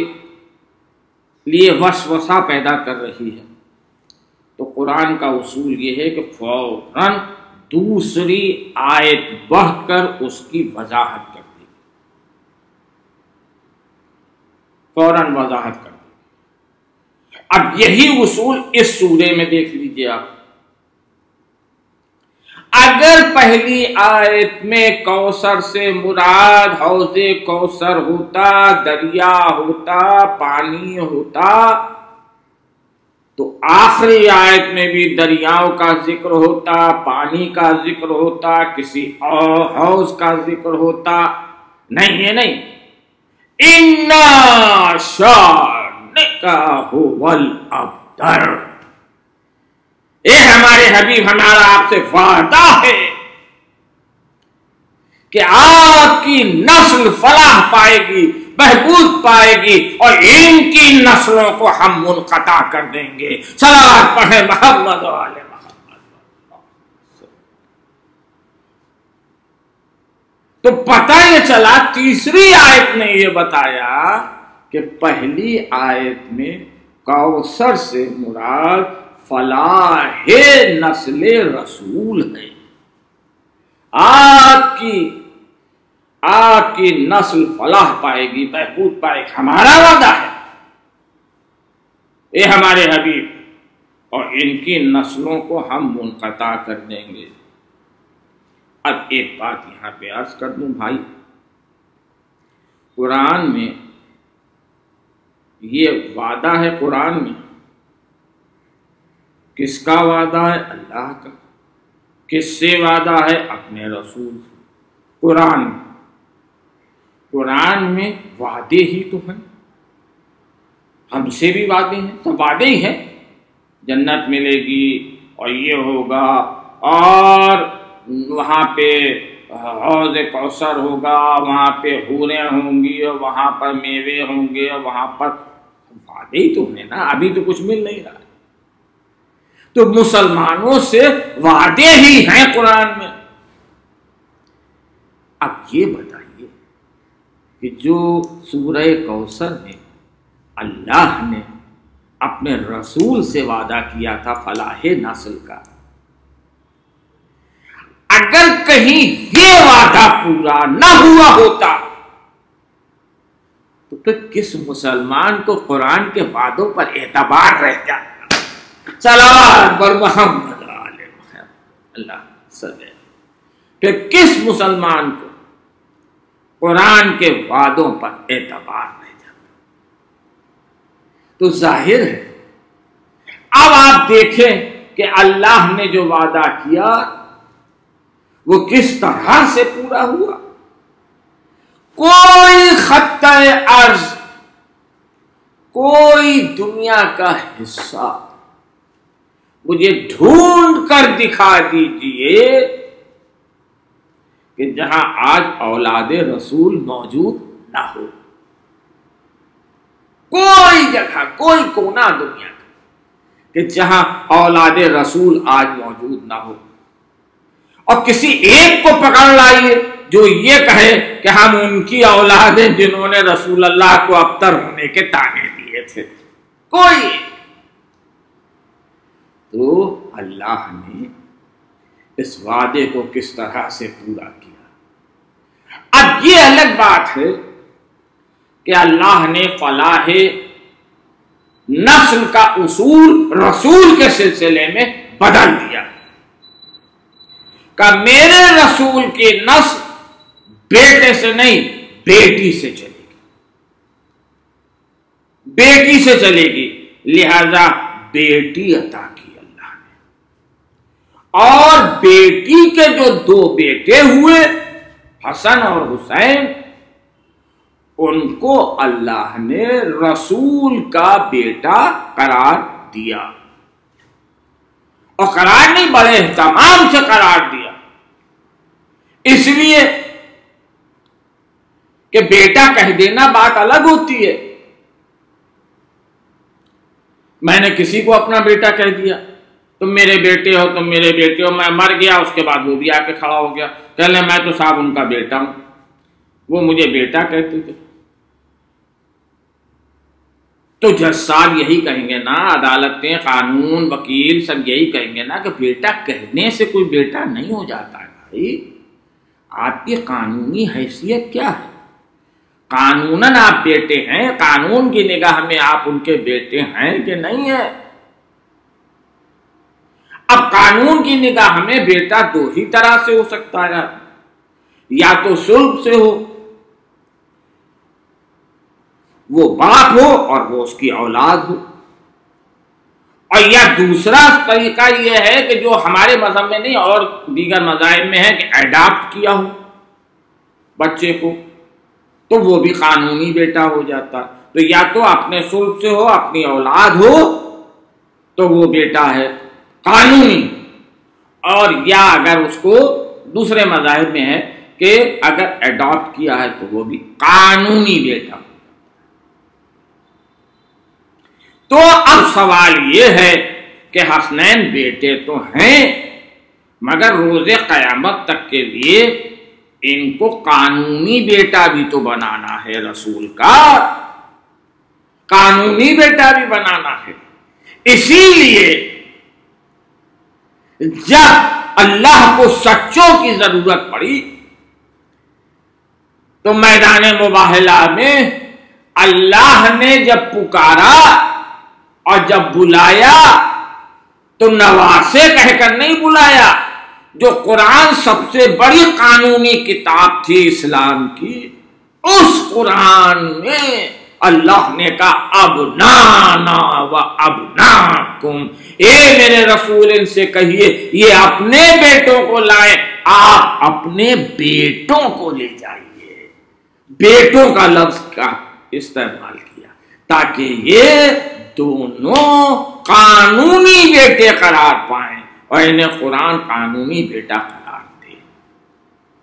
[SPEAKER 4] لیے وسوسہ پیدا کر رہی ہے، تو قرآن کا اصول یہ ہے کہ فوراً دوسری آیت بڑھ کر اس کی وضاحت کر دی، فوراً وضاحت کر دی. اب یہی اصول اس سورے میں دیکھ لیجئے آپ. اگر پہلی آیت میں کوثر سے مراد حوض کوثر ہوتا، دریا ہوتا، پانی ہوتا، تو آخری آیت میں بھی دریاؤں کا ذکر ہوتا، پانی کا ذکر ہوتا، کسی اور حوض کا ذکر ہوتا. نہیں ہے نہیں. اِنَّا شَانِئَكَ هُوَ الْأَبْتَرُ، اے ہمارے حبیب، ہمارا آپ سے وعدہ ہے کہ آپ کی نسل فلاح پائے گی، بہبود پائے گی، اور ان کی نسلوں کو ہم منقطع کر دیں گے۔ صلوات پڑھیں محمد و آل محمد۔ تو پتہ یہ چلا، تیسری آیت نے یہ بتایا کہ پہلی آیت میں کوثر سے مراد فلاح نسل رسول ہے۔ آپ کی نسل فلاح پائے گی، بہبود پائے گی، ہمارا وعدہ ہے، اے ہمارے حبیب، اور ان کی نسلوں کو ہم منقطع کر دیں گے۔ اب ایک بات یہاں پہ عرض کر دوں بھائی، قرآن میں یہ وعدہ ہے، قرآن میں کس کا وعدہ ہے؟ اللہ کا۔ کس سے وعدہ ہے؟ اپنے رسول سے۔ قرآن میں وعدے ہی تو ہیں، ہم سے بھی وعدے ہیں، سب وعدے ہی ہیں، جنت ملے گی اور یہ ہوگا، اور وہاں پہ حوض کوثر ہوگا، وہاں پہ حوریں ہوں گی، اور وہاں پر میوے ہوں گے، اور وہاں پر وعدے ہی تو ہیں نا، ابھی تو کچھ مل نہیں رہا۔ تو مسلمانوں سے وعدے ہی ہیں قرآن میں۔ اب یہ بتائیے کہ جو سورہ کوثر میں اللہ نے اپنے رسول سے وعدہ کیا تھا فلاح نسل کا، اگر کہیں یہ وعدہ پورا نہ ہوا ہوتا تو پھر کس مسلمان کو قرآن کے وعدوں پر اعتبار رہ جاتا؟ صلوات پر محمد علیہ محمد اللہ صلی۔ پھر کس مسلمان کو قرآن کے وعدوں پر اعتبار رہ جاتا؟ تو ظاہر ہے، اب آپ دیکھیں کہ اللہ نے جو وعدہ کیا وہ کس طرح سے پورا ہوا۔ کوئی خطہ ارض، کوئی دنیا کا حصہ مجھے ڈھونڈ کر دکھا دیجئے کہ جہاں آج اولاد رسول موجود نہ ہو۔ کوئی جگہ، کوئی کونا دنیا کا کہ جہاں اولاد رسول آج موجود نہ ہو، اور کسی ایک کو پکڑ لائیے جو یہ کہے کہ ہم ان کی اولاد ہیں جنہوں نے رسول اللہ کو ابتر ہونے کے طعنے دیے تھے، کوئی ایک۔ تو اللہ نے اس وعدے کو کس طرح سے پورا کیا۔ اب یہ الگ بات ہے کہ اللہ نے فلاح نسل کا اصول رسول کے سلسلے میں بدل دیا کہ میرے رسول کی نسل بیٹے سے نہیں، بیٹی سے چلے گی، بیٹی سے چلے گی، لہذا بیٹی عطا کی اللہ نے۔ اور بیٹی کے جو دو بیٹے ہوئے حسن اور حسین، ان کو اللہ نے رسول کا بیٹا قرار دیا، اور قرار نہیں، بڑے اہتمام سے قرار دیا، اس لیے کہ بیٹا کہہ دینا بات الگ ہوتی ہے۔ میں نے کسی کو اپنا بیٹا کہہ دیا، تم میرے بیٹے ہو، تم میرے بیٹے ہو، میں مر گیا، اس کے بعد وہ بھی آ کے کھڑا ہو گیا، کہہ لیں میں تو صاحب ان کا بیٹا ہوں، وہ مجھے بیٹا کہتے تھے۔ تو جج صاحب یہی کہیں گے نا، عدالتیں، قانون، وکیل سب یہی کہیں گے نا کہ بیٹا کہنے سے کوئی بیٹا نہیں ہو جاتا ہے۔ بھائی آپ کی قانونی حیثیت کیا ہے؟ قانوناً آپ بیٹے ہیں، قانون کی نگاہ میں آپ ان کے بیٹے ہیں کہ نہیں ہیں؟ اب قانون کی نگاہ میں بیٹا دو ہی طرح سے ہو سکتا ہے، یا تو صلب سے ہو، وہ باپ ہو اور وہ اس کی اولاد ہو، اور یا دوسرا طریقہ یہ ہے کہ جو ہمارے مذہب میں نہیں اور دیگر مذاہب میں ہے کہ ایڈاپٹ کیا ہو بچے کو، تو وہ بھی قانونی بیٹا ہو جاتا۔ تو یا تو اپنے صلب سے ہو، اپنی اولاد ہو تو وہ بیٹا ہے قانونی، اور یا اگر اس کو دوسرے مذاہب میں ہے کہ اگر اڈاپٹ کیا ہے تو وہ بھی قانونی بیٹا. تو اب سوال یہ ہے کہ حسنین بیٹے تو ہیں مگر روز قیامت تک کے لیے ان کو قانونی بیٹا بھی تو بنانا ہے، رسول کا قانونی بیٹا بھی بنانا ہے. اسی لیے جب اللہ کو سچوں کی ضرورت پڑی تو میدان مباہلہ میں اللہ نے جب پکارا اور جب بلایا تو نواسے کہہ کر نہیں بلایا. جو قرآن سب سے بڑی قانونی کتاب تھی اسلام کی، اس قرآن میں اللہ نے کہا ابنانا و ابناکم، اے میرے رسول ان سے کہیے یہ اپنے بیٹوں کو لائیں، آپ اپنے بیٹوں کو لے جائیے. بیٹوں کا لفظ کا استعمال کیا تاکہ یہ دونوں قانونی بیٹے قرار پائیں اور انہیں قرآن قانونی بیٹا قرار دے.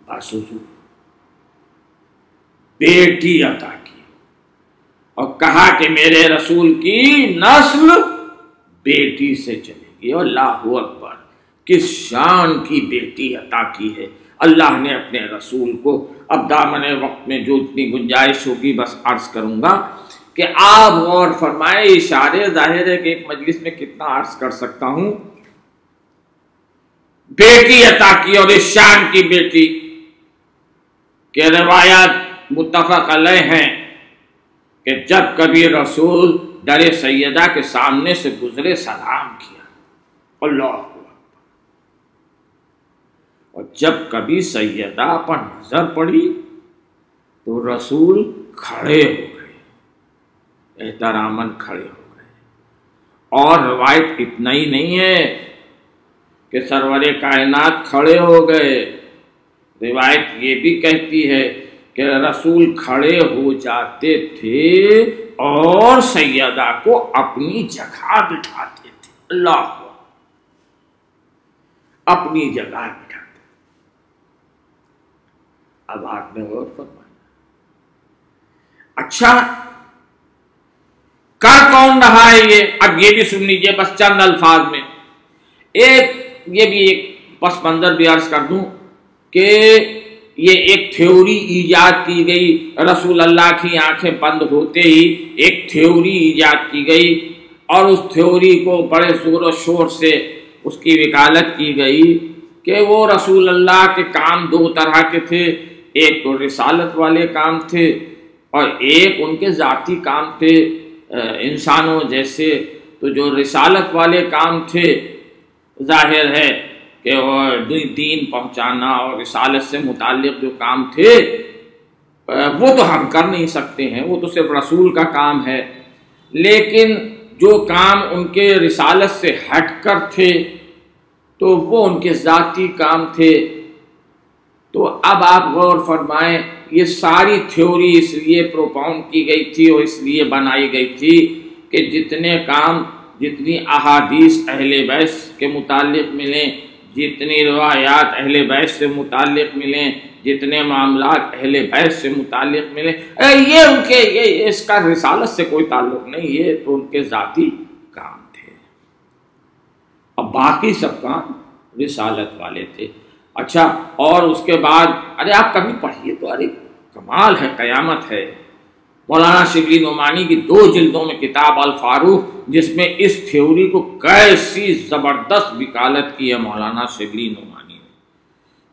[SPEAKER 4] بس بیٹی عطا کی اور کہا کہ میرے رسول کی نسل بیٹی سے چلے گی. اللہ اکبر، کس شان کی بیٹی عطا کی ہے اللہ نے اپنے رسول کو. اب دامن وقت میں جو اتنی گنجائش ہوگی بس عرض کروں گا کہ آپ غور فرمائے. اشارے ظاہر ہے کہ ایک مجلس میں کتنا عرض کر سکتا ہوں. بیٹی عطا کی اور اس شان کی بیٹی کہ روایات متفق علیہ ہیں کہ جب کبھی رسول در سیدہ کے سامنے سے گزرے سلام کیا، اللہ اکبر، اور جب کبھی سیدہ پر نظر پڑی تو رسول کھڑے ہو گئے، احتراماً کھڑے ہو گئے. اور روایت اتنا ہی نہیں ہے کہ سرور کائنات کھڑے ہو گئے، روایت یہ بھی کہتی ہے کہ رسول کھڑے ہو جاتے تھے اور سیدہ کو اپنی جگہ بٹھاتے تھے. اللہ اپنی جگہ بٹھاتے. اب آپ نے غور فرمایا. اچھا کر کون رہا ہے یہ؟ اب یہ بھی سن لیجیے بس چند الفاظ میں. یہ بھی ایک پس منظر بھی عرض کر دوں کہ یہ ایک تھیوری ایجاد کی گئی. رسول اللہ کی آنکھیں بند ہوتے ہی ایک تھیوری ایجاد کی گئی اور اس تھیوری کو بڑے زور و شور سے اس کی وکالت کی گئی کہ وہ رسول اللہ کے کام دو طرح کے تھے. ایک تو رسالت والے کام تھے اور ایک ان کے ذاتی کام تھے انسانوں جیسے. تو جو رسالت والے کام تھے ظاہر ہے کہ وہ دین پہنچانا اور رسالت سے متعلق جو کام تھے وہ تو ہم کر نہیں سکتے ہیں، وہ تو صرف رسول کا کام ہے. لیکن جو کام ان کے رسالت سے ہٹ کر تھے تو وہ ان کے ذاتی کام تھے. تو اب آپ غور فرمائیں، یہ ساری تھیوری اس لیے پروپاؤنڈ کی گئی تھی اور اس لیے بنائی گئی تھی کہ جتنے کام، جتنی احادیث اہل بیت کے متعلق ملیں، جتنی روایات اہل بیت سے متعلق ملیں، جتنے معاملات اہل بیت سے متعلق ملیں، یہ ان کے یہ اس کا رسالت سے کوئی تعلق نہیں، یہ تو ان کے ذاتی کام تھے. اب باقی سب کام رسالت والے تھے. اچھا اور اس کے بعد ارے آپ کبھی پڑھیے تو ارے کمال ہے، قیامت ہے. مولانا شبلی نعمانی کی 2 جلدوں میں کتاب الفاروق، جس میں اس تھیوری کو کیسی زبردست وکالت کی ہے مولانا شبلی نعمانی نے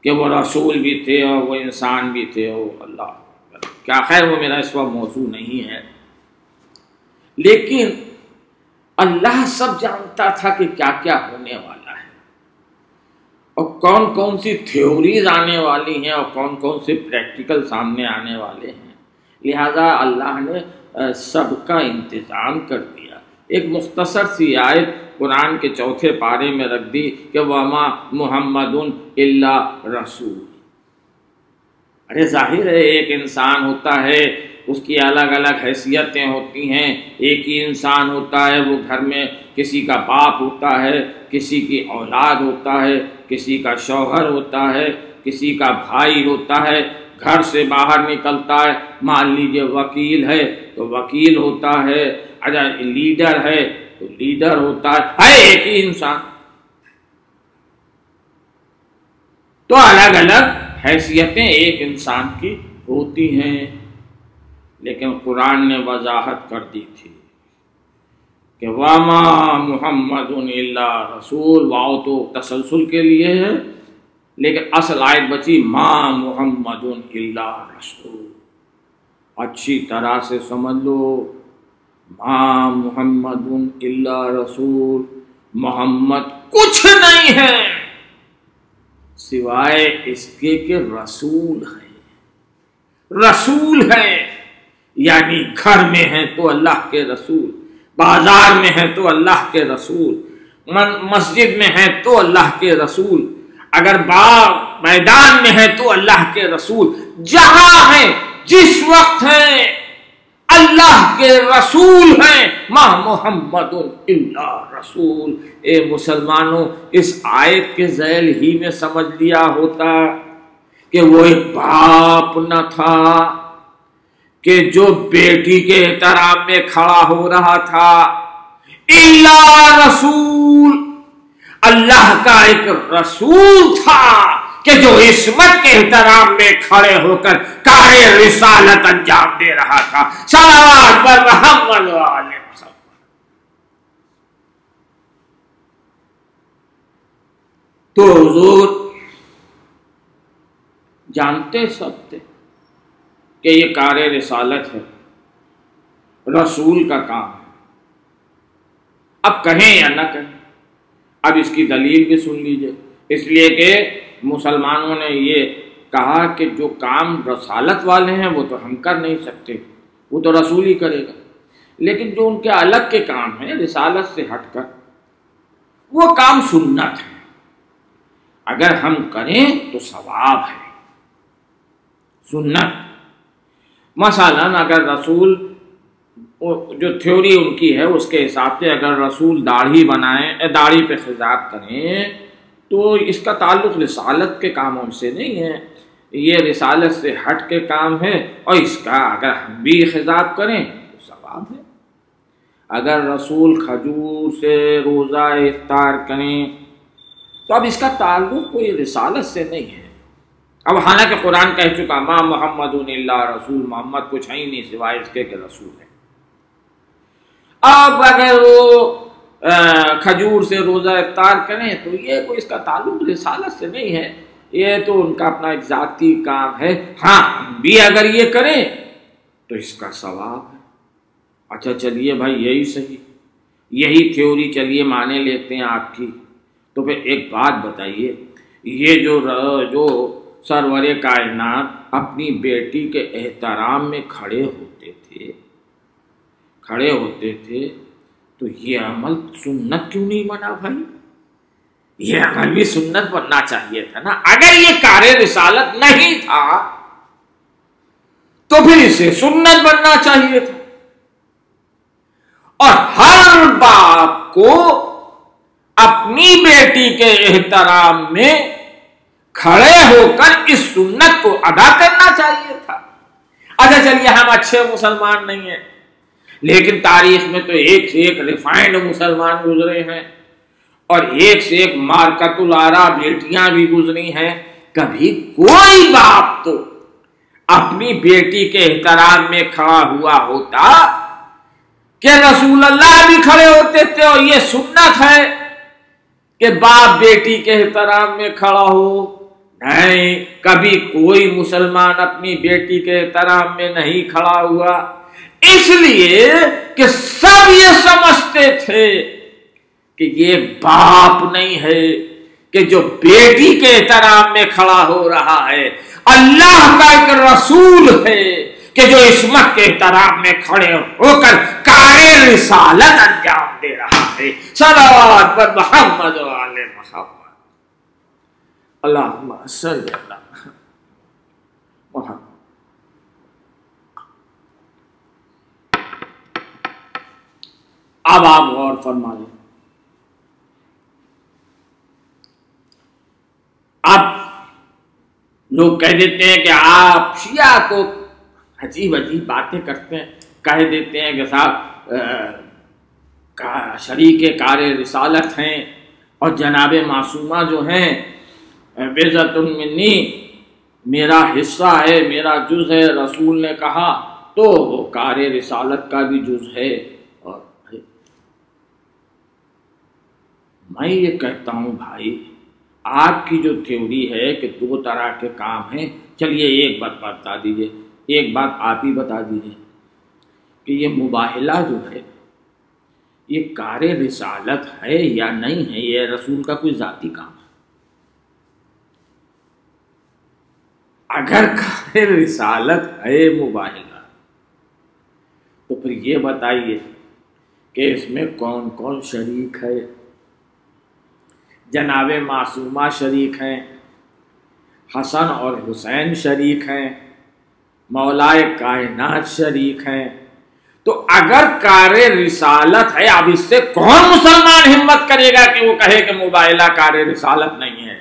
[SPEAKER 4] کہ وہ رسول بھی تھے اور وہ انسان بھی تھے. اللہ کیا، خیر وہ میرا اس وقت موضوع نہیں ہے. لیکن اللہ سب جانتا تھا کہ کیا کیا ہونے والا ہے اور کون کون سی تھیوریز آنے والی ہیں اور کون کون سے پریکٹیکل سامنے آنے والے ہیں. لہذا اللہ نے سب کا انتظام کر دیا. ایک مختصر سی آیت قرآن کے 4 پارے میں رکھ دی کہ وَمَا مُحَمَّدٌ إِلَّا رَسُولٌ. ارے ظاہر ہے ایک انسان ہوتا ہے، اس کی الگ الگ حیثیتیں ہوتی ہیں. ایک ہی انسان ہوتا ہے، وہ گھر میں کسی کا باپ ہوتا ہے، کسی کی اولاد ہوتا ہے، کسی کا شوہر ہوتا ہے، کسی کا بھائی ہوتا ہے، گھر سے باہر نکلتا ہے، مان لیجیے وکیل ہے تو وکیل ہوتا ہے، اگر لیڈر ہے تو لیڈر ہوتا ہے ایک ہی انسان. تو الگ الگ حیثیتیں ایک انسان کی ہوتی ہیں، لیکن قرآن نے وضاحت کر دی تھی کہ وَمَا مُحَمَّدٌ إِلَّا رَسُولٌ. واو تو تسلسل کے لیے ہے، لیکن اصل آیت بچی مَا مُحَمَّدٌ إِلَّا رَسُولٌ. اچھی طرح سے سمجھ لو، مَا مُحَمَّدٌ إِلَّا رَسُولٌ، محمد کچھ نہیں ہے سوائے اس کے کہ رسول ہے. رسول ہے یعنی گھر میں ہے تو اللہ کے رسول، بازار میں ہے تو اللہ کے رسول، مسجد میں ہے تو اللہ کے رسول، اگر باغ میدان میں ہے تو اللہ کے رسول. جہاں ہے جس وقت ہے اللہ کے رسول ہیں. ما محمد الا رسول. اے مسلمانوں، اس آیت کے ذیل ہی میں سمجھ لیا ہوتا کہ وہ ایک باپ نہ تھا کہ جو بیٹی کے احترام میں کھڑا ہو رہا تھا. الا رسول، اللہ کا ایک رسول تھا کہ جو عصمت کے احترام میں کھڑے ہو کر کار رسالت انجام دے رہا تھا. صلوات بر محمد و آل محمد. تو حضور جانتے سب تھے کہ یہ کار رسالت ہے، رسول کا کام ہے. اب کہیں یا نہ کہیں، اب اس کی دلیل بھی سن لیجئے. اس لیے کہ مسلمانوں نے یہ کہا کہ جو کام رسالت والے ہیں وہ تو ہم کر نہیں سکتے، وہ تو رسول ہی کرے گا. لیکن جو ان کے الگ کے کام ہیں رسالت سے ہٹ کر، وہ کام سنت ہے، اگر ہم کریں تو ثواب ہے. سنت مثلا اگر رسول، جو تھیوری ان کی ہے اس کے حساب سے اگر رسول داڑھی بنائیں، داڑھی پہ خضاب کریں تو اس کا تعلق رسالت کے کاموں سے نہیں ہے، یہ رسالت سے ہٹ کے کام ہے، اور اس کا اگر ہم بھی خضاب کریں تو ثواب ہے. اگر رسول کھجور سے روزہ افطار کریں تو اب اس کا تعلق کوئی رسالت سے نہیں ہے. اب حالانکہ قرآن کہہ چکا ما محمد الا رسول، محمد کچھ ہے ہی نہیں سوائے اس کے کہ رسول ہے. اب اگر وہ کھجور سے روزہ افطار کریں تو یہ کوئی اس کا تعلق رسالت سے نہیں ہے، یہ تو ان کا اپنا ایک ذاتی کام ہے. ہاں ہم بھی اگر یہ کریں تو اس کا ثواب ہے. اچھا چلیے بھائی یہی صحیح، یہی تھیوری چلیے مانے لیتے ہیں آپ کی. تو پھر ایک بات بتائیے، یہ جو سرور کائنات اپنی بیٹی کے احترام میں کھڑے ہوتے تھے تو یہ عمل سنت کیوں نہیں بنا بھائی؟ یہ عمل بھی سنت بننا چاہیے تھا نا. اگر یہ کار رسالت نہیں تھا تو پھر اسے سنت بننا چاہیے تھا. اور ہر باپ کو اپنی بیٹی کے احترام میں کھڑے ہو کر اس سنت کو ادا کرنا چاہیے تھا. اچھا چلیے ہم اچھے مسلمان نہیں ہیں، لیکن تاریخ میں تو ایک سے ایک ریفائنڈ مسلمان گزرے ہیں، اور ایک سے ایک مارکت الارا بیٹیاں بھی گزری ہیں. کبھی کوئی باپ تو اپنی بیٹی کے احترام میں کھڑا ہوا ہوتا کہ رسول اللہ بھی کھڑے ہوتے تھے، اور یہ سنت ہے کہ باپ بیٹی کے احترام میں کھڑا ہو. نہیں، کبھی کوئی مسلمان اپنی بیٹی کے احترام میں نہیں کھڑا ہوا، اس لیے کہ سب یہ سمجھتے تھے کہ یہ باپ نہیں ہے کہ جو بیٹی کے احترام میں کھڑا ہو رہا ہے، اللہ کا ایک رسول ہے کہ جو عصمت کے احترام میں کھڑے ہو کر کار رسالت انجام دے رہا ہے. صلوات بر محمد و آل محمد. اللہم صلی علی محمد. اب آپ غور فرما لیں. اب لوگ کہہ دیتے ہیں کہ آپ شیعہ تو عجیب عجیب باتیں کرتے ہیں، کہہ دیتے ہیں کہ صاحب شریک کار رسالت ہیں، اور جناب معصومہ جو ہیں بِضْعَةٌ مِّنِّی، میرا حصہ ہے، میرا جز ہے، رسول نے کہا تو وہ کار رسالت کا بھی جز ہے۔ اور میں یہ کہتا ہوں بھائی، آپ کی جو تھیوری ہے کہ دو طرح کے کام ہیں، چلیے ایک بات بتا دیجئے، ایک بات آپ ہی بتا دیجئے کہ یہ مباہلہ جو ہے یہ کار رسالت ہے یا نہیں ہے، یہ رسول کا کوئی ذاتی کام ہے؟ اگر کار رسالت ہے مباہلہ تو پھر یہ بتائیے کہ اس میں کون کون شریک ہے؟ جناب معصومہ شریک ہیں، حسن اور حسین شریک ہیں، مولائے کائنات شریک ہیں۔ تو اگر کار رسالت ہے، اب اس سے کون مسلمان ہمت کرے گا کہ وہ کہے کہ مباہلہ کار رسالت نہیں ہے؟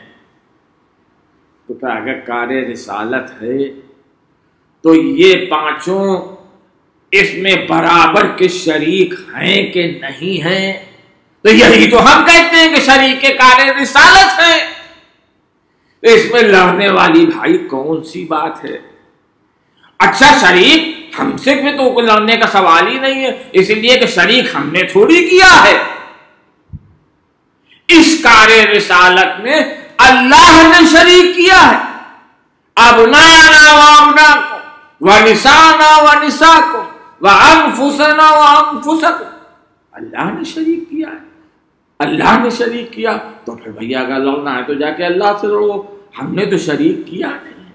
[SPEAKER 4] تو پھر اگر کار رسالت ہے تو یہ پانچوں اس میں برابر کے شریک ہیں کہ نہیں ہیں؟ تو یہی تو ہم کہتے ہیں کہ شریک کار رسالت ہے۔ تو اس میں لڑنے والی بھائی کون سی بات ہے؟ اچھا شریک ہم سے بھی تو لڑنے کا سوال ہی نہیں ہے، اس لیے کہ شریک ہم نے تھوڑی کیا ہے۔ اس کار رسالت میں اللہ نے شریک کیا ہے۔ ابنانا و ابناکم و نسانا و نساکم و انفسنا و انفسکم، اللہ نے شریک کیا ہے۔ اللہ نے شریک کیا تو پھر بھیا اگر لڑنا ہے تو جا کے اللہ سے لڑو، ہم نے تو شریک کیا نہیں ہے۔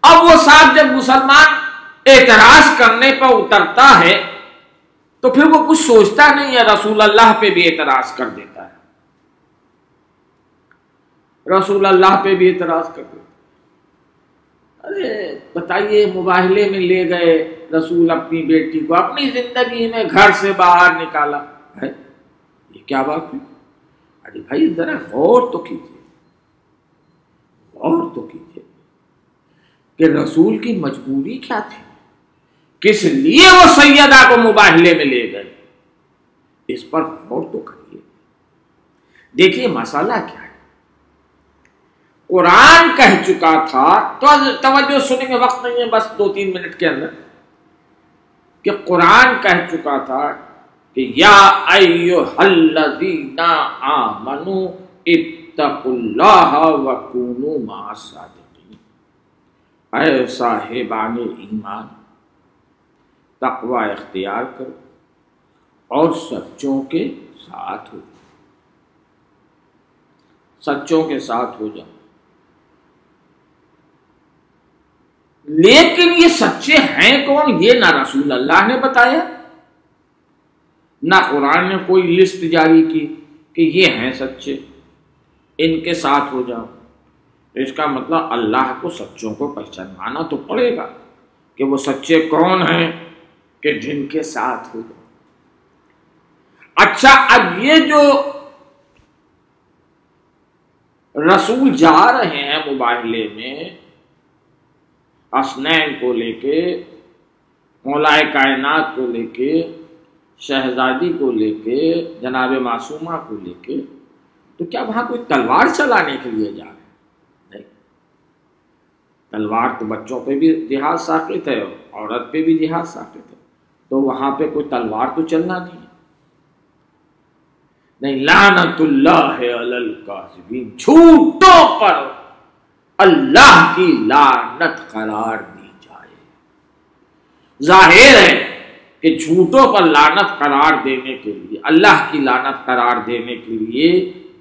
[SPEAKER 4] اب وہ صاحب جب مسلمان اعتراض کرنے پر اترتا ہے تو پھر وہ کچھ سوچتا نہیں ہے، رسول اللہ پہ بھی اعتراض کر دیتا ہے، رسول اللہ پہ بھی اعتراض کر دیتا ہے۔ ارے بتائیے، مباہلے میں لے گئے رسول اپنی بیٹی کو، اپنی زندگی میں گھر سے باہر نکالا ہے، یہ کیا بات ہے؟ ارے بھائی ذرا غور تو کیجیے، غور تو کیجیے کہ رسول کی مجبوری کیا تھی، کس لیے وہ سیدہ کو مباہلے میں لے گئے، اس پر غور تو کریے۔ دیکھیے مسئلہ کیا ہے، قرآن کہہ چکا تھا، تو توجہ سنیں گے، وقت نہیں ہے، بس 2-3 منٹ کے اندر، کہ قرآن کہہ چکا تھا کہ یا ایھا الذین آمنوا اتقوا اللہ وکونوا مع الصادقین، اے صاحبان ایمان تقوی اختیار کرو اور سچوں کے ساتھ ہو، سچوں کے ساتھ ہو جاؤ۔ لیکن یہ سچے ہیں کون، یہ نہ رسول اللہ نے بتایا، نہ قرآن نے کوئی لسٹ جاری کی کہ یہ ہیں سچے، ان کے ساتھ ہو جاؤ۔ اس کا مطلب اللہ کو سچوں کو پہچاننا تو پڑے گا کہ وہ سچے کون ہیں کہ جن کے ساتھ ہو جاؤ۔ اچھا، اب یہ جو رسول جا رہے ہیں مباہلے میں، حسنین کو لے کے، مولائے کائنات کو لے کے، شہزادی کو لے کے، جناب معصومہ کو لے کے، تو کیا وہاں کوئی تلوار چلانے کے لیے جا رہے ہیں؟ نہیں، تلوار تو بچوں پہ بھی جہاد ساقط ہے، عورت پہ بھی جہاد ساقط ہے، تو وہاں پہ کوئی تلوار تو چلنا نہیں ہے۔ نہیں، لعنت اللہ علی الکاذبین، جھوٹوں پر اللہ کی لعنت قرار دی جائے۔ ظاہر ہے کہ جھوٹوں پر لعنت قرار دینے کے لیے، اللہ کی لعنت قرار دینے کے لیے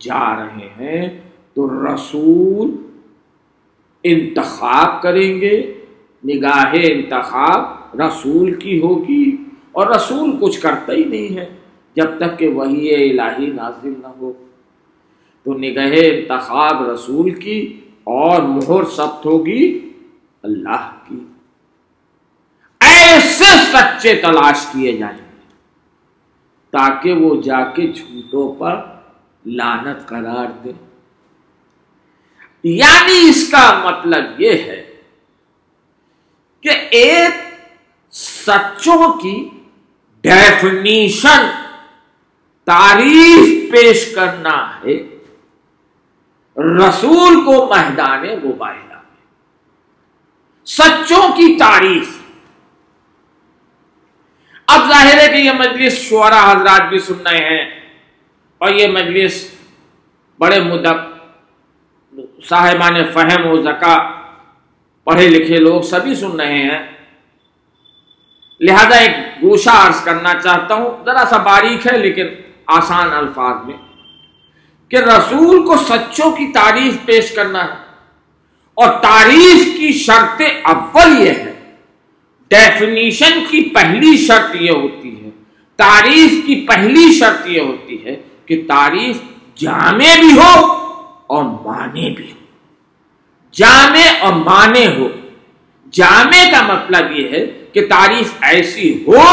[SPEAKER 4] جا رہے ہیں، تو رسول انتخاب کریں گے، نگاہ انتخاب رسول کی ہوگی، اور رسول کچھ کرتا ہی نہیں ہے جب تک کہ وحی الہی نازل نہ ہو، تو نگاہ انتخاب رسول کی اور مہر ثبت ہوگی اللہ کی۔ ایسے سچے تلاش کیے جائیں گے تاکہ وہ جا کے جھوٹوں پر لعنت قرار دے۔ یعنی اس کا مطلب یہ ہے کہ ایک سچوں کی ڈیفینیشن تعریف پیش کرنا ہے رسول کو میدان مباہلہ میں. سچوں کی تعریف. اب ظاہر ہے کہ یہ مجلس شعراء حضرات بھی سن رہے ہیں اور یہ مجلس بڑے مدب صاحبان فہم و ذکا پڑھے لکھے لوگ سبھی سن رہے ہیں. لہذا ایک گوشہ عرض کرنا چاہتا ہوں، ذرا سا باریک ہے لیکن آسان الفاظ میں، کہ رسول کو سچوں کی تعریف پیش کرنا ہے، اور تعریف کی شرط اول یہ ہے، ڈیفینیشن کی پہلی شرط یہ ہوتی ہے، تعریف کی پہلی شرط یہ ہوتی ہے کہ تعریف جامع بھی ہو اور معنی بھی ہو. جامع اور معنی ہو. جامع کا مطلب یہ ہے کہ تعریف ایسی ہو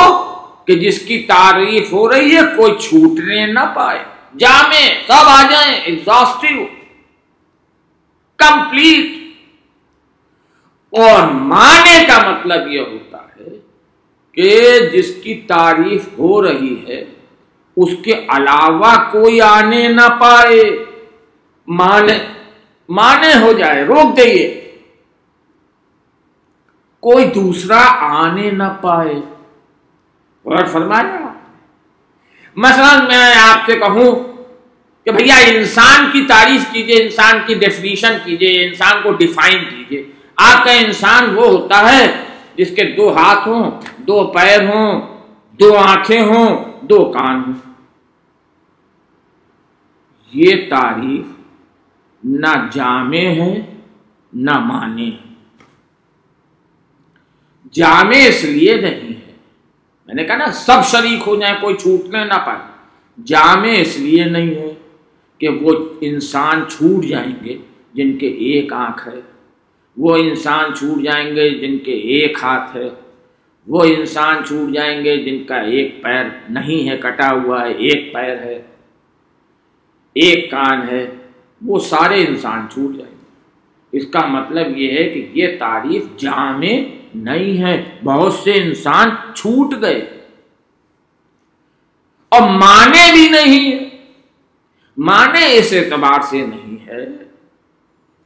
[SPEAKER 4] کہ جس کی تعریف ہو رہی ہے کوئی چھوٹنے نہ پائے. جامع سب آ جائیں، ایگزاسٹو، کمپلیٹ. اور معنی کا مطلب یہ ہوتا ہے کہ جس کی تعریف ہو رہی ہے اس کے علاوہ کوئی آنے نہ پائے. معنی ہو جائے، روک دئیے، کوئی دوسرا آنے نہ پائے. اور فرمایا مثلا میں آپ سے کہوں کہ بھیا انسان کی تعریف کیجئے، انسان کی ڈیفینیشن کیجئے، انسان کو ڈیفائن کیجئے. آپ کا انسان وہ ہوتا ہے جس کے 2 ہاتھ ہوں، 2 پیر ہوں، 2 آنکھیں ہوں، 2 کان ہوں. یہ تعریف نہ جامع ہے نہ معنی ہے. جامع اس لیے نہیں ہے، میں نے کہا نا سب شریک ہو جائیں کوئی چھوٹنے نہ پائے. جامع اس لیے نہیں ہے کہ وہ انسان چھوٹ جائیں گے جن کے 1 آنکھ ہے، وہ انسان چھوٹ جائیں گے جن کے 1 ہاتھ ہے، وہ انسان چھوٹ جائیں گے جن کا 1 پیر نہیں ہے، کٹا ہوا ہے، 1 پیر ہے، 1 کان ہے، وہ سارے انسان چھوٹ جائیں گے. اس کا مطلب یہ ہے کہ یہ تعریف جامع نہیں ہے. بہت سے انسان چھوٹ گئے. اور معنی بھی نہیں ہے. معنی اس اعتبار سے نہیں ہے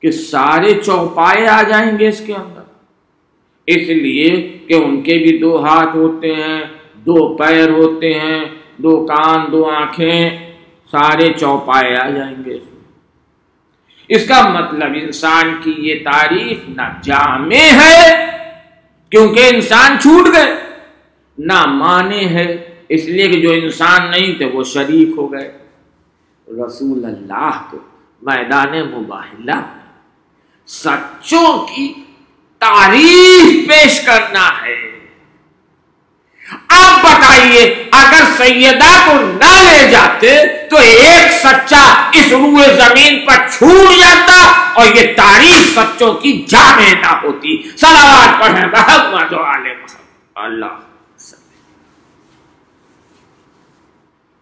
[SPEAKER 4] کہ سارے چوپائے آ جائیں گے اس کے اندر، اس لیے کہ ان کے بھی 2 ہاتھ ہوتے ہیں، 2 پیر ہوتے ہیں، 2 کان، 2 آنکھیں، سارے چوپائے آ جائیں گے. اس کا مطلب انسان کی یہ تعریف نہ جامع ہے کیونکہ انسان چھوٹ گئے، نہ معنی ہے اس لیے کہ جو انسان نہیں تھے وہ شریک ہو گئے. رسول اللہ کو میدان مباہلہ میں سچوں کی تعریف پیش کرنا ہے. آپ بتائیے اگر سیدہ کو نہ لے جاتے تو ایک سچا اس روئے زمین پر چھوٹ جاتا اور یہ تعریف سچوں کی جامع نہ ہوتی. صلوات پڑھیں محمد و آل محمد. اللہ.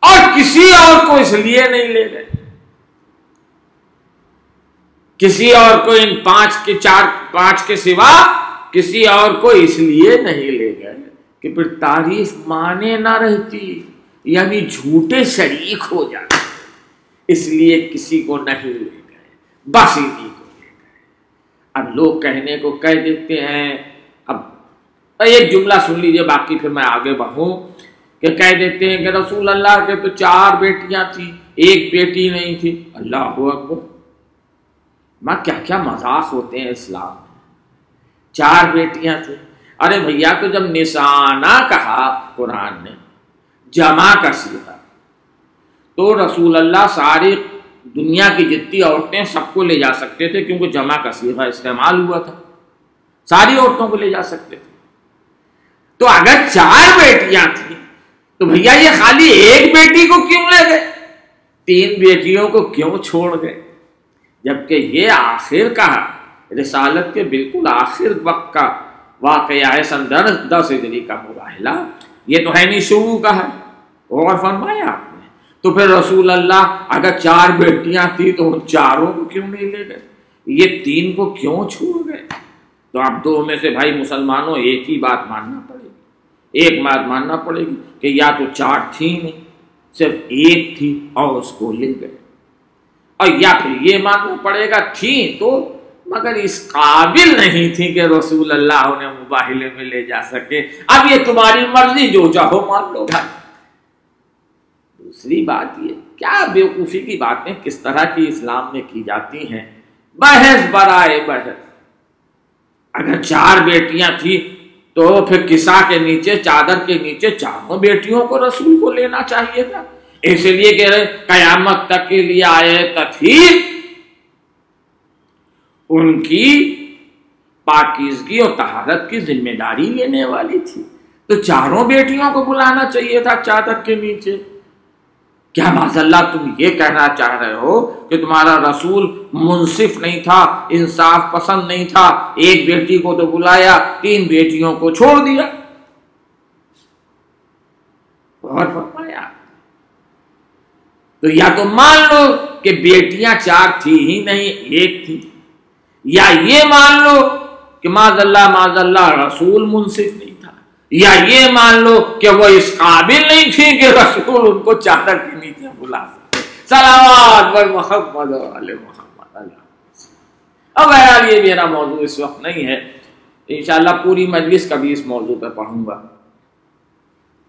[SPEAKER 4] اور کسی اور کو اس لیے نہیں لے گئے، کسی اور کو ان 5 کے سوا کسی اور کو اس لیے نہیں لے گئے کہ پھر تعریف مانے نہ رہتی، یعنی جھوٹے شریک ہو جاتے، اس لیے کسی کو نہیں لے گئے، بس انہیں کو لے گئے. اب لوگ کہنے کو کہہ دیتے ہیں. اب ایک جملہ سن لیجئے باقی پھر میں آگے بڑھوں، کہ کہہ دیتے ہیں کہ رسول اللہ کے تو 4 بیٹیاں تھیں، 1 بیٹی نہیں تھی. اللہ اکبر. ماں کیا کیا مذاق ہوتے ہیں اسلام میں. 4 بیٹیاں تھیں. ارے بھیا تو جب نسانہ کہا قرآن نے جمع کا صیغہ، تو رسول اللہ ساری دنیا کی جتنی عورتیں سب کو لے جا سکتے تھے کیونکہ جمع کا صیغہ استعمال ہوا تھا، ساری عورتوں کو لے جا سکتے تھے. تو اگر 4 بیٹیاں تھیں تو بھیا یہ خالی 1 بیٹی کو کیوں لے گئے، 3 بیٹیوں کو کیوں چھوڑ گئے، جبکہ یہ آخر کا رسالت کے بالکل آخر وقت کا واقعہ ہے. سن 10 ہجری کا مباہلہ، یہ تو ہے نہیں شروع کا ہے. اور فرمایا آپ نے تو پھر رسول اللہ اگر 4 بیٹیاں تھیں تو ان 4 کو کیوں نہیں لے گئے. یہ تین کو کیوں چھوڑ گئے؟ تو آپ دو میں سے بھائی مسلمانوں ایک ہی بات ماننا پڑے گی، ایک بات ماننا پڑے گی کہ یا تو چار تھی نہیں، صرف ایک تھی اور اس کو لے گئے، اور یا پھر یہ ماننا پڑے گا تھی تو مگر اس قابل نہیں تھی کہ رسول اللہ انہیں مباہلے میں لے جا سکے۔ اب یہ تمہاری مرضی، جو چاہو مان لو بھائی۔ دوسری بات یہ کیا بیوقوفی کی باتیں کس طرح کی اسلام میں کی جاتی ہیں، بحث برائے بحث۔ اگر چار بیٹیاں تھیں تو پھر کسا کے نیچے، چادر کے نیچے چاروں بیٹیوں کو رسول کو لینا چاہیے تھا، اس لیے کہ قیامت تک کے لیے آئے تطہیر ان کی پاکیزگی اور طہارت کی ذمہ داری لینے والی تھی، تو چاروں بیٹیوں کو بلانا چاہیے تھا چادر کے نیچے۔ کیا معاذ اللہ تم یہ کہنا چاہ رہے ہو کہ تمہارا رسول منصف نہیں تھا، انصاف پسند نہیں تھا؟ ایک بیٹی کو تو بلایا، تین بیٹیوں کو چھوڑ دیا۔ اور فرمایا تو یا تو مان لو کہ بیٹیاں چار تھی ہی نہیں، ایک تھی، یا یہ مان لو کہ معاذ اللہ رسول منصف نہیں تھا، یا یہ مان لو کہ وہ اس قابل نہیں تھی کہ رسول ان کو چادر کے نیچے بلا سکے۔ صلوات بر محمد علیہ محمد اللہ۔ اب بہرحال یہ میرا موضوع اس وقت نہیں ہے، انشاءاللہ پوری مجلس کبھی اس موضوع پہ پڑھوں گا۔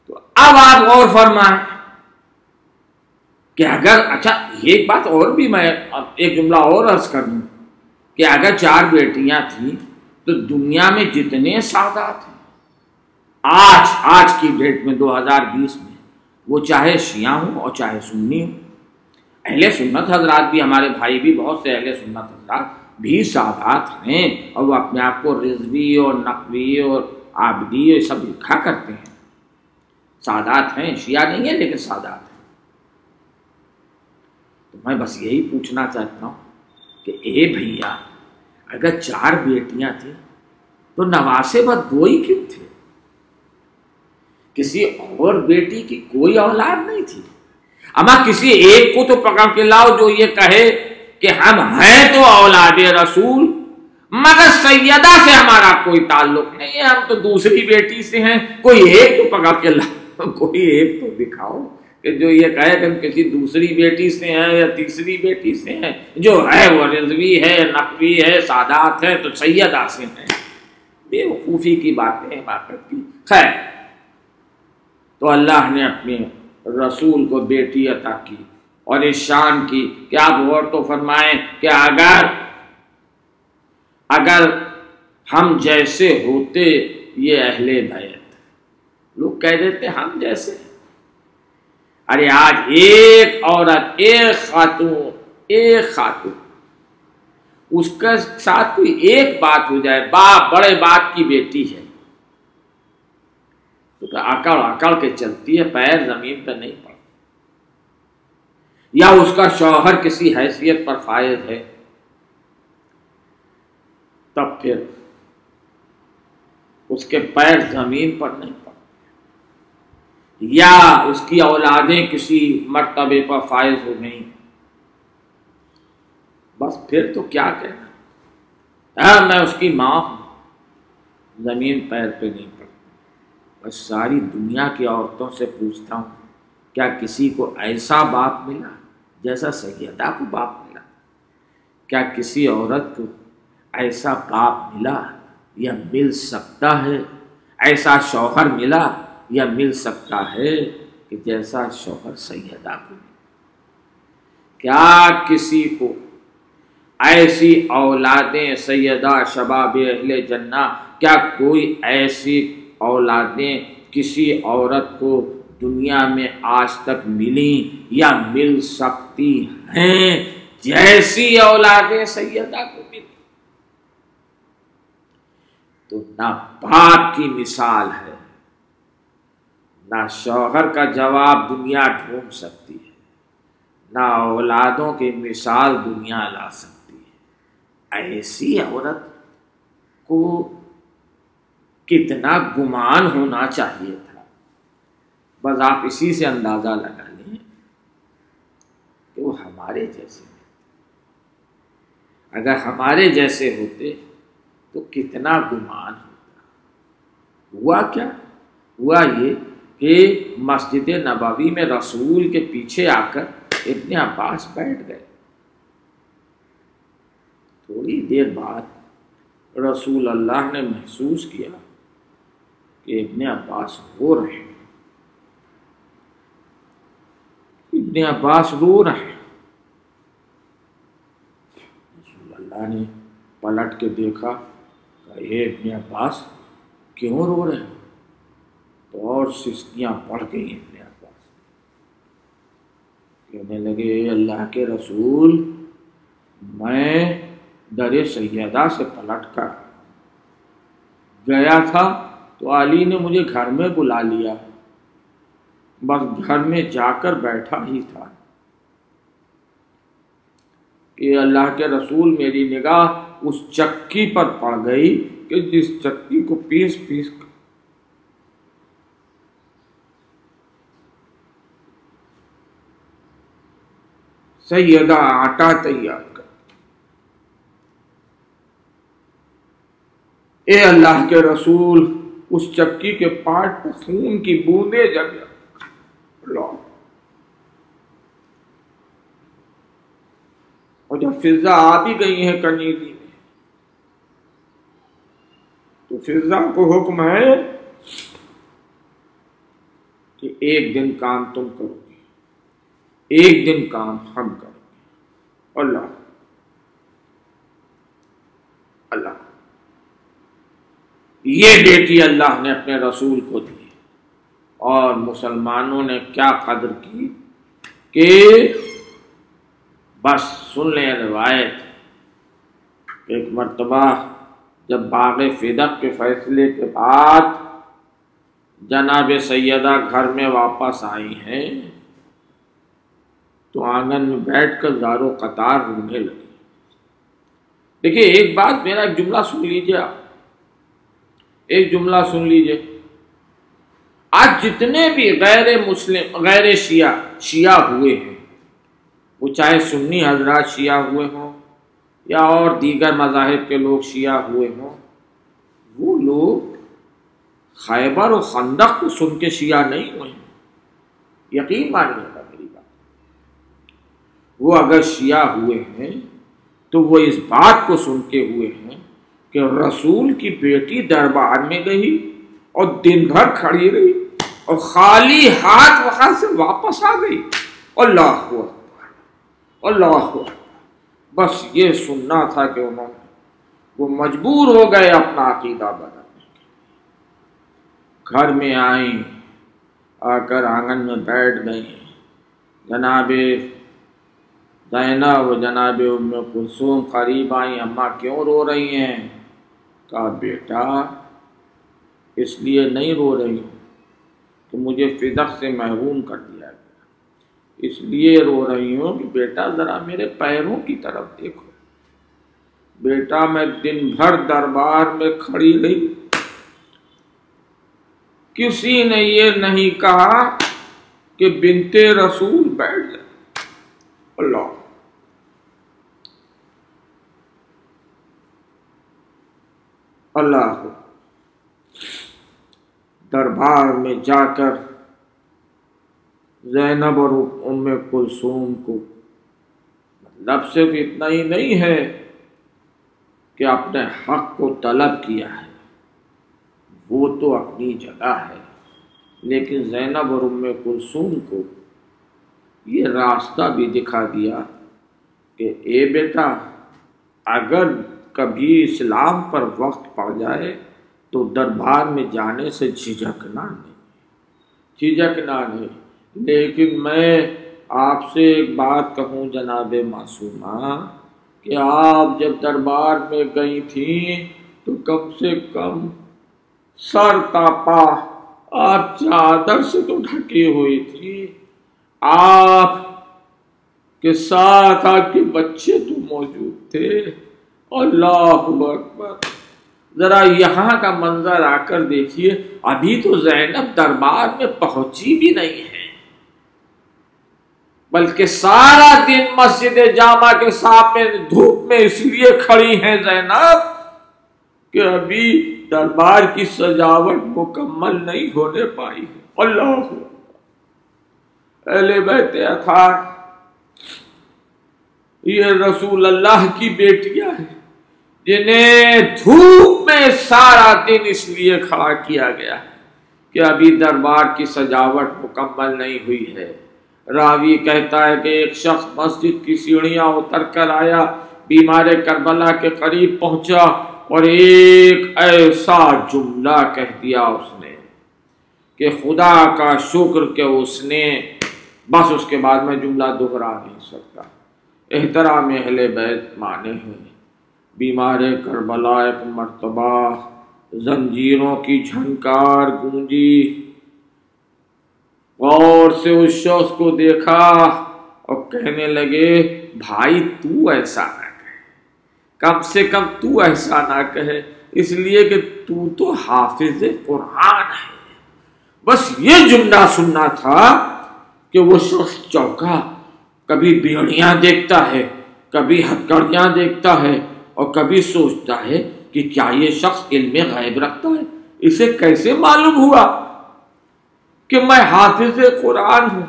[SPEAKER 4] تو اب آپ غور فرمائیں کہ اگر اچھا ایک بات اور بھی میں ایک جملہ اور عرض کر دوں کہ اگر چار بیٹیاں تھیں تو دنیا میں جتنے سادات ہیں آج کی ڈیٹ میں 2020 میں، وہ چاہے شیعہ ہوں اور چاہے سنی ہوں، اہل سنت حضرات بھی، ہمارے بھائی بھی، بہت سے اہل سنت حضرات بھی سادات ہیں، اور وہ اپنے آپ کو رضوی اور نقوی اور عابدی اور سب لکھا کرتے ہیں، سادات ہیں، شیعہ نہیں ہے لیکن سادات ہیں۔ تو میں بس یہی پوچھنا چاہتا ہوں کہ اے بھیا، اگر چار بیٹیاں تھیں تو نواسے بس دو ہی کیوں تھے؟ کسی اور بیٹی کی کوئی اولاد نہیں تھی؟ اما کسی ایک کو تو پکڑ کے لاؤ جو یہ کہے کہ ہم ہیں تو اولاد رسول، مگر سیدہ سے ہمارا کوئی تعلق نہیں ہے، ہم تو دوسری بیٹی سے ہیں۔ کوئی ایک تو پکڑ کے لاؤ، کوئی ایک تو دکھاؤ کہ جو یہ کہے کہ ہم کسی دوسری بیٹی سے ہیں یا تیسری بیٹی سے ہیں، جو ہے وہ رضوی ہے، نقوی ہے، سادات ہے، تو سیدہ سے ہیں۔ بے وقوفی کی باتیں واقعات کی۔ خیر، تو اللہ نے اپنے رسول کو بیٹی عطا کی اور اس شان کی کہ آپ غور تو فرمائیں کہ اگر ہم جیسے ہوتے یہ اہل بیت، لوگ کہہ دیتے ہم جیسے، ارے آج ایک عورت، ایک خاتون اس کے ساتھ کوئی ایک بات ہو جائے، بڑے باپ کی بیٹی ہے تو اکڑ کے چلتی ہے، پیر زمین پہ نہیں پڑتا، یا اس کا شوہر کسی حیثیت پر فائز ہے تب پھر اس کے پیر زمین پر نہیں پڑتے، یا اس کی اولادیں کسی مرتبے پر فائز ہو گئیں، بس پھر تو کیا کہنا، میں اس کی ماں ہوں، زمین پیر پہ نہیں پڑتی۔ بس ساری دنیا کی عورتوں سے پوچھتا ہوں، کیا کسی کو ایسا باپ ملا جیسا سیدہ کو باپ ملا؟ کیا کسی عورت کو ایسا باپ ملا یا مل سکتا ہے، ایسا شوہر ملا یا مل سکتا ہے کہ جیسا شوہر سیدہ کو ملا؟ کیا کسی کو ایسی اولادیں سیدہ شباب اہل جنہ، کیا کوئی ایسی اولادیں کسی عورت کو دنیا میں آج تک ملیں یا مل سکتی ہیں جیسی اولادیں سیدہ کو ملی؟ تو نہ باپ کی مثال ہے، نہ شوہر کا جواب دنیا ڈھونڈ سکتی ہے، نہ اولادوں کی مثال دنیا لا سکتی ہے۔ ایسی عورت کو کتنا گمان ہونا چاہیے تھا، بس آپ اسی سے اندازہ لگا لیں۔ کہ وہ ہمارے جیسے ہیں۔ اگر ہمارے جیسے ہوتے تو کتنا گمان ہوتا۔ ہوا کیا؟ ہوا یہ کہ مسجد نبوی میں رسول کے پیچھے آ کر ابن عباس بیٹھ گئے۔ تھوڑی دیر بعد رسول اللہ نے محسوس کیا کہ ابن عباس رو رہے ہیں، ابن عباس رو رہے ہیں۔ رسول اللہ نے پلٹ کے دیکھا کہ اے ابن عباس کیوں رو رہے ہیں؟ تو اور سسکیاں پڑ گئی ابن عباس، کہنے لگے اے اللہ کے رسول، میں در سیدہ سے پلٹ کر گیا تھا تو علی نے مجھے گھر میں بلا لیا، بس گھر میں جا کر بیٹھا ہی تھا کہ اللہ کے رسول میری نگاہ اس چکی پر پڑ گئی کہ جس چکی کو پیس پیس کر سیدہ آٹا تیار کر۔ اے اللہ کے رسول، اس چکی کے پاٹ پر خون کی بوندیں جم اللہ، اور جب فضا آ بھی گئی ہیں کنیزی میں تو فضا کو حکم ہے کہ ایک دن کام تم کرو گے، ایک دن کام ہم کریں گے۔ اللہ اللہ، یہ بیٹی اللہ نے اپنے رسول کو دی، اور مسلمانوں نے کیا قدر کی کہ بس سن لیں روایت۔ ایک مرتبہ جب باغ فدق کے فیصلے کے بعد جناب سیدہ گھر میں واپس آئی ہیں تو آنگن میں بیٹھ کر زار و قطار رونے لگی۔ دیکھیے ایک بات، میرا ایک جملہ سن لیجیے، آپ ایک جملہ سن لیجیے۔ آج جتنے بھی غیر مسلم، غیر شیعہ ہوئے ہیں، وہ چاہے سنی حضرات شیعہ ہوئے ہوں یا اور دیگر مذاہب کے لوگ شیعہ ہوئے ہوں، وہ لوگ خیبر و خندق کو سن کے شیعہ نہیں ہوئے ہیں، یقین مانیے گا میری بات۔ وہ اگر شیعہ ہوئے ہیں تو وہ اس بات کو سن کے ہوئے ہیں کہ رسول کی بیٹی دربار میں گئی اور دن بھر کھڑی رہی اور خالی ہاتھ وہاں سے واپس آ گئی۔ اللہ اکبر، اللہ اکبر، بس یہ سننا تھا کہ انہوں نے وہ مجبور ہو گئے اپنا عقیدہ بدلنے کے۔ گھر میں آئیں، آ کر آنگن میں بیٹھ گئی، جناب زینب و جناب ام کلثوم قریب آئیں، اماں کیوں رو رہی ہیں؟ کہا بیٹا اس لیے نہیں رو رہی ہوں کہ مجھے فدق سے محروم کر دیا گیا، اس لیے رو رہی ہوں کہ بیٹا ذرا میرے پیروں کی طرف دیکھو۔ بیٹا میں دن بھر دربار میں کھڑی رہی، کسی نے یہ نہیں کہا کہ بنت رسول بیٹھ جائے۔ اللہ، اللہ دربار میں جا کر زینب اور ام کلثوم کو مطلب صرف اتنا ہی نہیں ہے کہ اپنے حق کو طلب کیا ہے، وہ تو اپنی جگہ ہے، لیکن زینب اور ام کلثوم کو یہ راستہ بھی دکھا دیا کہ اے بیٹا اگر کبھی اسلام پر وقت پڑ جائے تو دربار میں جانے سے جھجکنا نہیں، لیکن میں آپ سے ایک بات کہوں جناب معصومہ کہ آپ جب دربار میں گئی تھیں تو کم سے کم سر تاپا آپ چادر سے تو ڈھکی ہوئی تھی، آپ کے ساتھ آپ کے بچے تو موجود تھے۔ اللہ اکبر، ذرا یہاں کا منظر آ کر دیکھیے، ابھی تو زینب دربار میں پہنچی بھی نہیں ہے، بلکہ سارا دن مسجد جامع کے سامنے دھوپ میں اس لیے کھڑی ہیں زینب کہ ابھی دربار کی سجاوٹ مکمل نہیں ہونے پائی ہے۔ اللہ اہل بیت اطہار یہ رسول اللہ کی بیٹیاں ہیں جنہیں دھوپ میں سارا دن اس لیے کھڑا کیا گیا کہ ابھی دربار کی سجاوٹ مکمل نہیں ہوئی ہے۔ راوی کہتا ہے کہ ایک شخص مسجد کی سیڑھیاں اتر کر آیا، بیمار کربلا کے قریب پہنچا اور ایک ایسا جملہ کہہ دیا اس نے کہ خدا کا شکر کہ اس نے، بس اس کے بعد میں جملہ دہرا نہیں سکتا۔ احترام اہل بیت مانے ہیں۔ بیمار کربلا ایک مرتبہ زنجیروں کی جھنکار گونجی، غور سے اس شخص کو دیکھا اور کہنے لگے بھائی تو ایسا نہ کہے، کم سے کم تو ایسا نہ کہے، اس لیے کہ تو حافظ قرآن ہے۔ بس یہ جملہ سننا تھا کہ وہ شخص چوکا، کبھی بیڑیاں دیکھتا ہے، کبھی ہتھکڑیاں دیکھتا ہے اور کبھی سوچتا ہے کہ کیا یہ شخص علم غیب رکھتا ہے، اسے کیسے معلوم ہوا کہ میں حافظ قرآن ہوں؟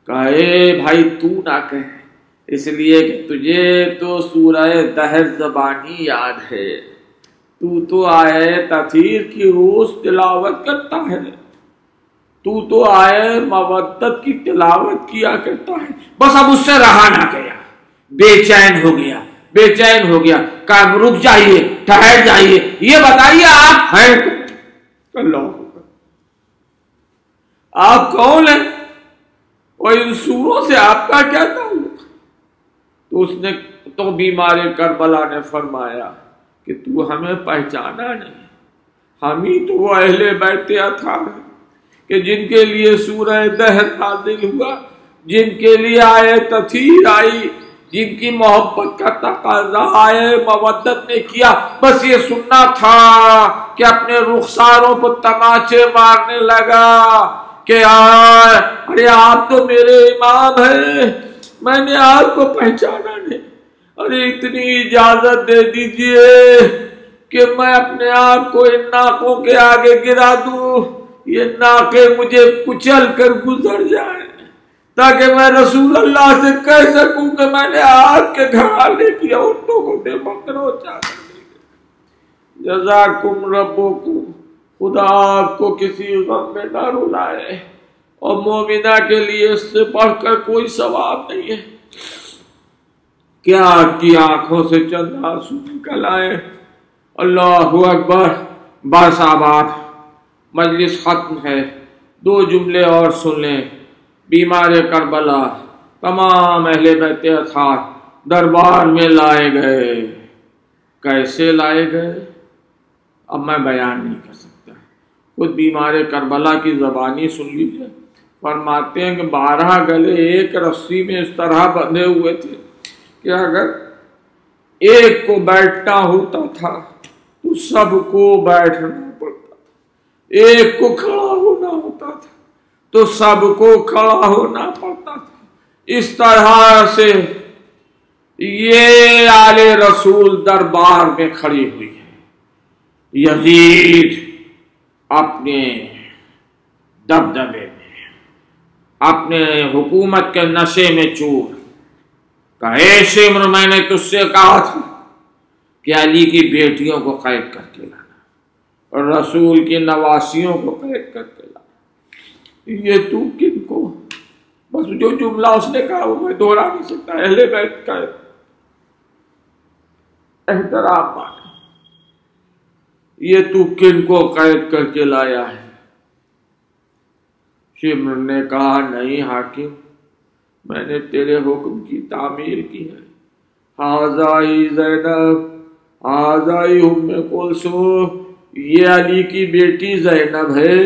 [SPEAKER 4] کہے بھائی تو نہ کہے، اس لیے کہ تجھے تو سورہ دہر زبانی یاد ہے، تو آئے تطہیر کی روز تلاوت کرتا ہے، تو آئے مودت کی تلاوت کیا کرتا ہے۔ بس اب اس سے رہا نہ گیا، بے چین ہو گیا، کہا رک جائیے، ٹھہر جائیے، یہ بتائیے آپ ہیں اللہ، آپ کون ہیں اور ان سوروں سے آپ کا کیا تعلق؟ تو بیمار کربلا نے فرمایا کہ تو ہمیں پہچانا نہیں، ہم ہی تو وہ اہل بیت اطہار ہیں کہ جن کے لیے سورہ دہر نازل ہوا، جن کے لیے آئے تطہیر آئی، جن کی محبت کا تقاضا آئے مودت نے کیا۔ بس یہ سننا تھا کہ اپنے رخساروں پر تماچے مارنے لگا کہ ارے آپ تو میرے امام ہیں، میں نے آپ کو پہچانا نہیں، ارے اتنی اجازت دے دیجئے کہ میں اپنے آپ کو ان ناکوں کے آگے گرا دوں، یہ ناکے مجھے کچل کر گزر جائیں تاکہ میں رسول اللہ سے کہہ سکوں کہ میں نے آپ کے گھرانے کی عورتوں کو بے مقرر چادر دی۔ جزاکم ربکم، خدا آپ کو کسی غم میں نہ رلائے، اور مومنہ کے لیے اس سے بڑھ کر کوئی ثواب نہیں ہے۔ کیا کی آنکھوں سے چند آنسو نکل آئے۔ اللہ اکبر۔ بس آباد، مجلس ختم ہے، 2 جملے اور سن لیں۔ بیمار کربلا تمام اہل بیت اطہار دربار میں لائے گئے۔ کیسے لائے گئے اب میں بیان نہیں کر سکتا، خود بیمار کربلا کی زبانی سن لیجیے۔ فرماتے ہیں کہ 12 گلے ایک رسی میں اس طرح بندھے ہوئے تھے کہ اگر ایک کو بیٹھنا ہوتا تھا تو سب کو بیٹھنا پڑتا تھا، ایک کو کھڑا ہونا ہوتا تھا تو سب کو کھڑا ہونا پڑتا تھا۔ اس طرح سے یہ آل رسول دربار میں کھڑی ہوئی ہے۔ یزید اپنے دبدبے میں، اپنے حکومت کے نشے میں چور، کہے شمر میں نے تجھ سے کہا تھا کہ علی کی بیٹیوں کو قید کر کے لانا اور رسول کی نواسیوں کو قید کر کے لانا۔ یہ تو کن کو، بس جو جملہ اس نے کہا وہ میں دوہرا نہیں سکتا۔ اہل بیت کا احترام مانے، یہ تو کن کو قید کر کے لایا ہے؟ شمر نے کہا نہیں حاکم، میں نے تیرے حکم کی تعمیل کی ہے۔ حاضائی زینب، حاضائی ام کلثوم، یہ علی کی بیٹی زینب ہے،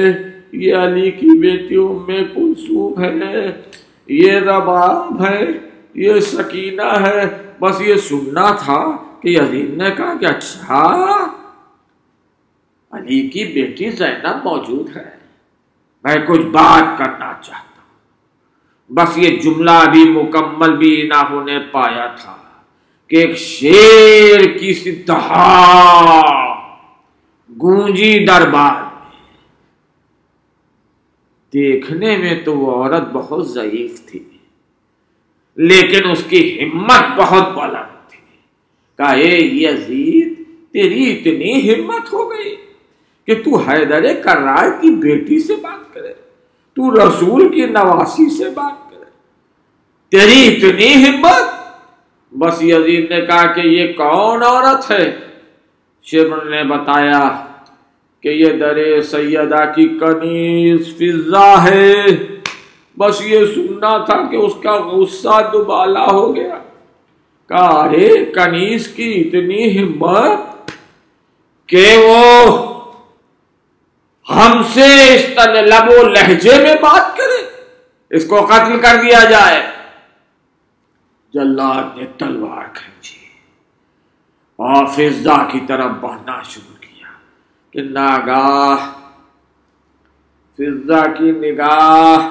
[SPEAKER 4] یہ علی کی بیٹی ام کلثوم ہے، یہ رباب ہے، یہ سکینہ ہے۔ بس یہ سننا تھا کہ یزید نے کہا کہ اچھا علی کی بیٹی زینب موجود ہے، میں کچھ بات کرنا چاہتا ہوں۔ بس یہ جملہ بھی مکمل بھی نہ ہونے پایا تھا کہ ایک شیر کی سی دہاڑ گونجی دربار میں۔ دیکھنے میں تو وہ عورت بہت ضعیف تھی، لیکن اس کی ہمت بہت بلند تھی۔ کہا اے یزید، تیری اتنی ہمت ہو گئی کہ تو حیدر کرار کی بیٹی سے بات کرے، تو رسول کی نواسی سے بات کرے، تیری اتنی ہمت؟ بس یزید نے کہا کہ یہ کون عورت ہے؟ شمر نے بتایا کہ یہ در سیدہ کی کنیز فضہ ہے۔ بس یہ سننا تھا کہ اس کا غصہ دوبالا ہو گیا۔ کہا ارے کنیز کی اتنی ہمت کہ وہ ہم سے اس طرح لب و لہجے میں بات کرے، اس کو قتل کر دیا جائے۔ جلاد نے تلوار کھینچی اور فضہ کی طرف بڑھنا شروع کیا کہ ناگاہ فضہ کی نگاہ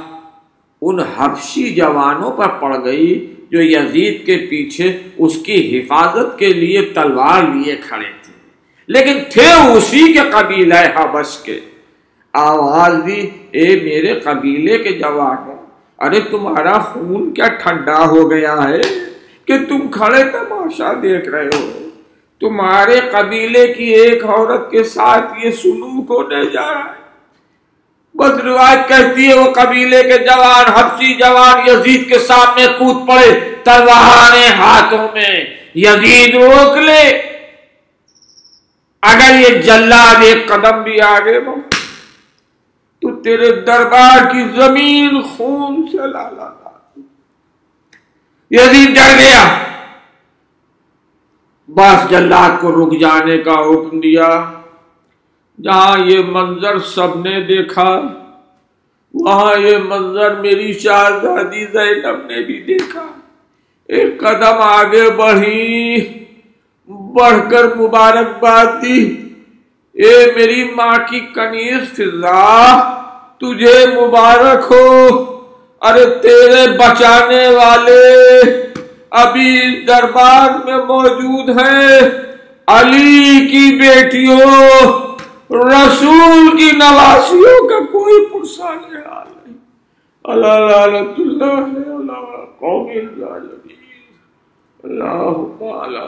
[SPEAKER 4] ان حبشی جوانوں پر پڑ گئی جو یزید کے پیچھے اس کی حفاظت کے لیے تلوار لیے کھڑے تھے، لیکن تھے اسی کے قبیلہ حبش کے۔ آواز دی اے میرے قبیلے کے جوانوں، ارے تمہارا خون کیا ٹھنڈا ہو گیا ہے کہ تم کھڑے تماشا دیکھ رہے ہو؟ تمہارے قبیلے کی ایک عورت کے ساتھ یہ سلوک ہونے جا رہا ہے۔ بس روایت کہتی ہے وہ قبیلے کے جوان، حبشی جوان یزید کے سامنے کود پڑے تلواریں ہاتھوں میں۔ یزید روک لے، اگر یہ جلاد ایک قدم بھی آگے بڑھ تو تیرے دربار کی زمین خون سے لالہ۔ یزید ڈر گیا، بس جلاد کو رک جانے کا حکم دیا۔ جہاں یہ منظر سب نے دیکھا، وہاں یہ منظر میری شہزادی زینب نے بھی دیکھا۔ ایک قدم آگے بڑھی، بڑھ کر مبارکباد دی، اے میری ماں کی کنیز فضہ، تجھے مبارک ہو، ارے تیرے بچانے والے ابھی اس دربار میں موجود ہیں۔ علی کی بیٹیوں، رسول کی نواسیوں کا کوئی پرسان حال نہیں۔ اللہ لعنت اللہ علی قوم الظالمین، اللہم علی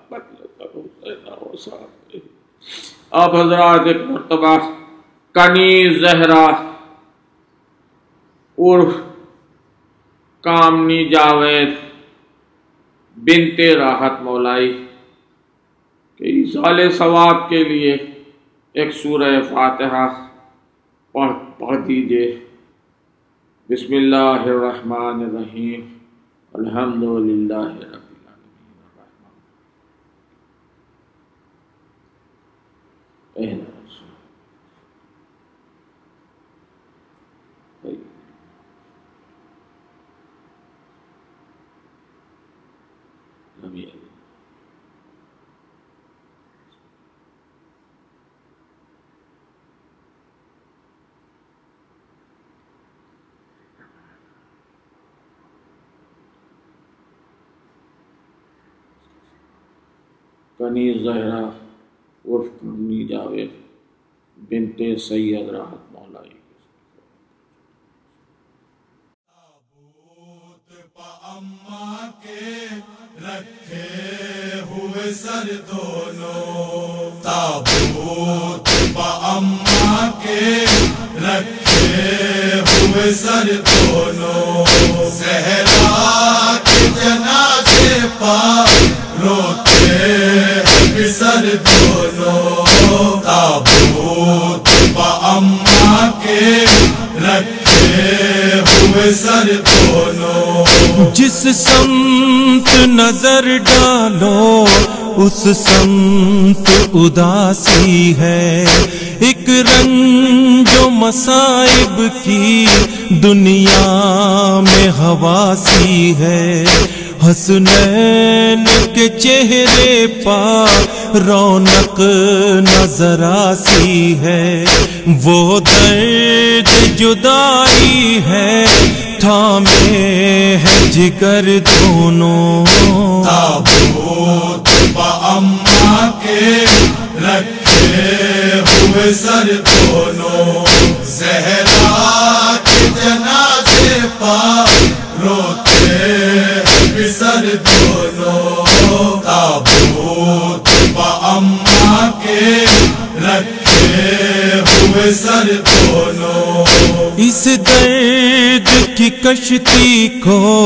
[SPEAKER 4] قتلۃ الحسین وصحبہ۔ آپ حضرات ایک مرتبہ کنیز زہرا عرف کامنی جاوید بنت راحت مولائی کہ ایصال ثواب کے لیے ایک سورہ فاتحہ پڑھ دیجئے۔ بسم اللہ الرحمن الرحیم، الحمدللہ رب العالمین الرحمن کنیز زہرا عرف کامنی جاوید بنت سید راحت مولائی۔
[SPEAKER 5] تابوت پا اماں کے رکھے ہوئے سر دونوں، تابوت پا اماں کے رکھے ہوئے سر دونوں، زہرا کے جنازے پا روتے سر دونوں، تابوت پا اماں کے رکھے ہوئے سر دونوں،
[SPEAKER 6] جس سمت نظر ڈالو اس سمت اداسی ہے، ایک رنج و مصائب کی دنیا میں حواسی ہے، حسنین کے چہرے پا رونق نظر آسی ہے، وہ درد جدائی ہے تھامے ہیں جگر دونوں،
[SPEAKER 5] تابوت با اماں کے رکھے ہوئے سر دونوں، زہرا کے جنازے پر روتے ہیں بھی سر دونوں، تابوت با اماں کے رکھے ہوئے سر دونوں،
[SPEAKER 6] اس درد کی کشتی کو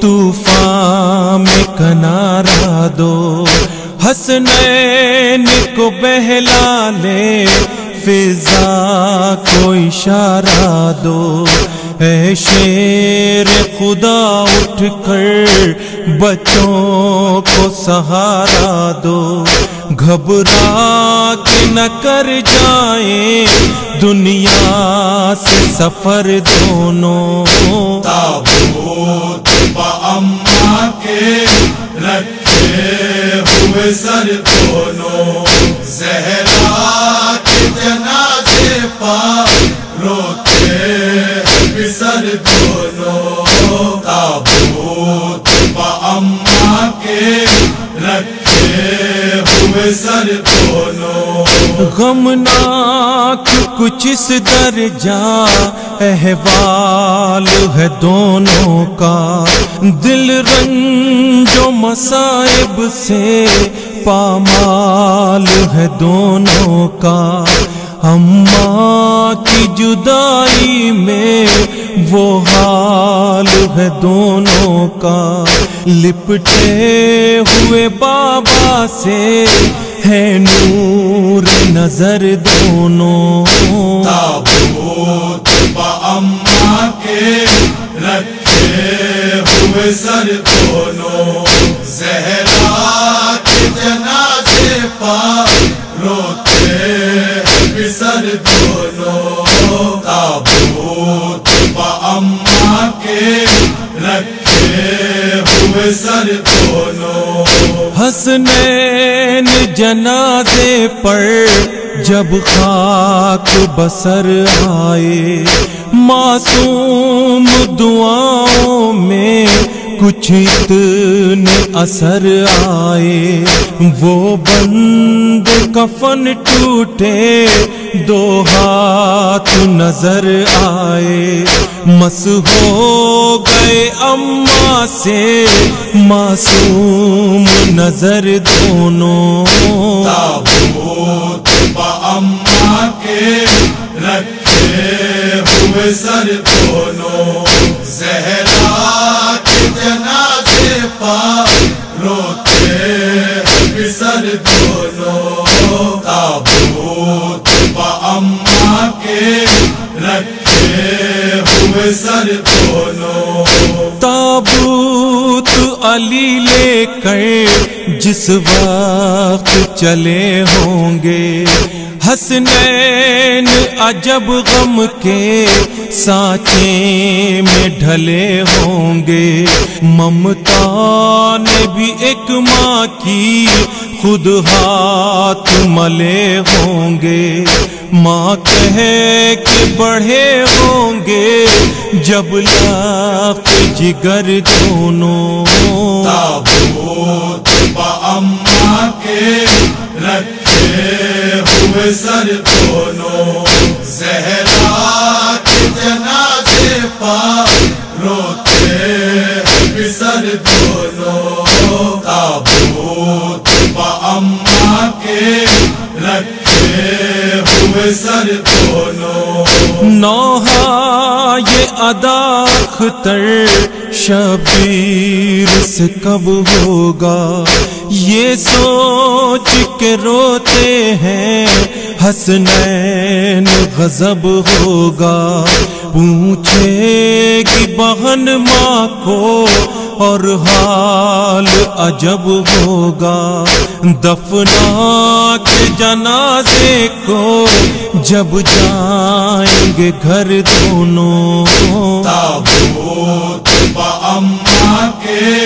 [SPEAKER 6] طوفان میں کنارہ دو، حسنین کو بہلا لے فضا کو اشارہ دو، اے شیر خدا اٹھ کر بچوں کو سہارا دو، گھبرا کے نہ کر جائیں دنیا سے سفر دونوں،
[SPEAKER 5] تابوت با اماں کے رکھے ہوئے سر دونوں، زہرا کے جنازے پر روتے ہیں بھی سر دونوں، تابوت با اماں کے رکھے ہوئے سر دونوں،
[SPEAKER 6] غمناک کچھ اس درجہ احوال ہے دونوں کا، دل رنج و مصائب سے پامال ہے دونوں کا، اماں کی جدائی میں وہ حال ہے دونوں کا، لپٹے ہوئے بابا سے ہے نور نظر دونوں،
[SPEAKER 5] تابوت با اماں کے رکھے ہوئے سر دونوں، زہرا کے جنازے پر روتے ہیں بھی سر دونوں، تابوت با اماں کے رکھے ہوئے سر دونوں،
[SPEAKER 6] حسنین جنازے پر جب خاک بسر آئے، معصوم دعاؤں میں کچھ اتنے اثر آئے، وہ بند کفن ٹوٹے دو ہاتھ نظر آئے، مس ہو گئے اماں سے معصوم نظر دونوں،
[SPEAKER 5] تابوت با اماں کے رکھے ہوئے سر دونوں، زہرا کے جنازے پر روتے ہیں بھی سر دونوں، تابوت با اماں کے رکھے ہوئے سر دونوں،
[SPEAKER 6] تابوت علی لے کر جس وقت چلے ہوں گے، حسنین عجب غم کے سانچے میں ڈھلے ہوں گے، ممتا نے بھی ایک ماں کی خود ہاتھ ملے ہوں گے، ماں کہے کہ بڑھے ہوں گے جب لاق جگر دونوں،
[SPEAKER 5] تابوت با اماں کے رکھے ہوئے سر دونوں، زہرا کے جنازے پر روتے ہیں بھی سر دونوں، تابوت با اماں کے رکھے ہوئے سر دونوں،
[SPEAKER 6] نوحہ یہ ادا اختر شبیر سے کب ہوگا، یہ سوچ کے روتے ہیں حسنین غضب ہوگا، پوچھے گی بہن ماں کو اور حال عجب ہوگا، دفنا کے جنازے کو جب جائیں گے گھر دونوں،
[SPEAKER 5] تابوت با اماں کے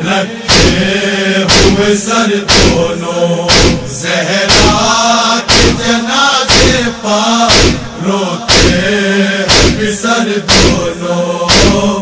[SPEAKER 5] رکھے ہوئے سر دونوں، زہرا کے جنازے پر روتے ہیں بھی سر دونوں،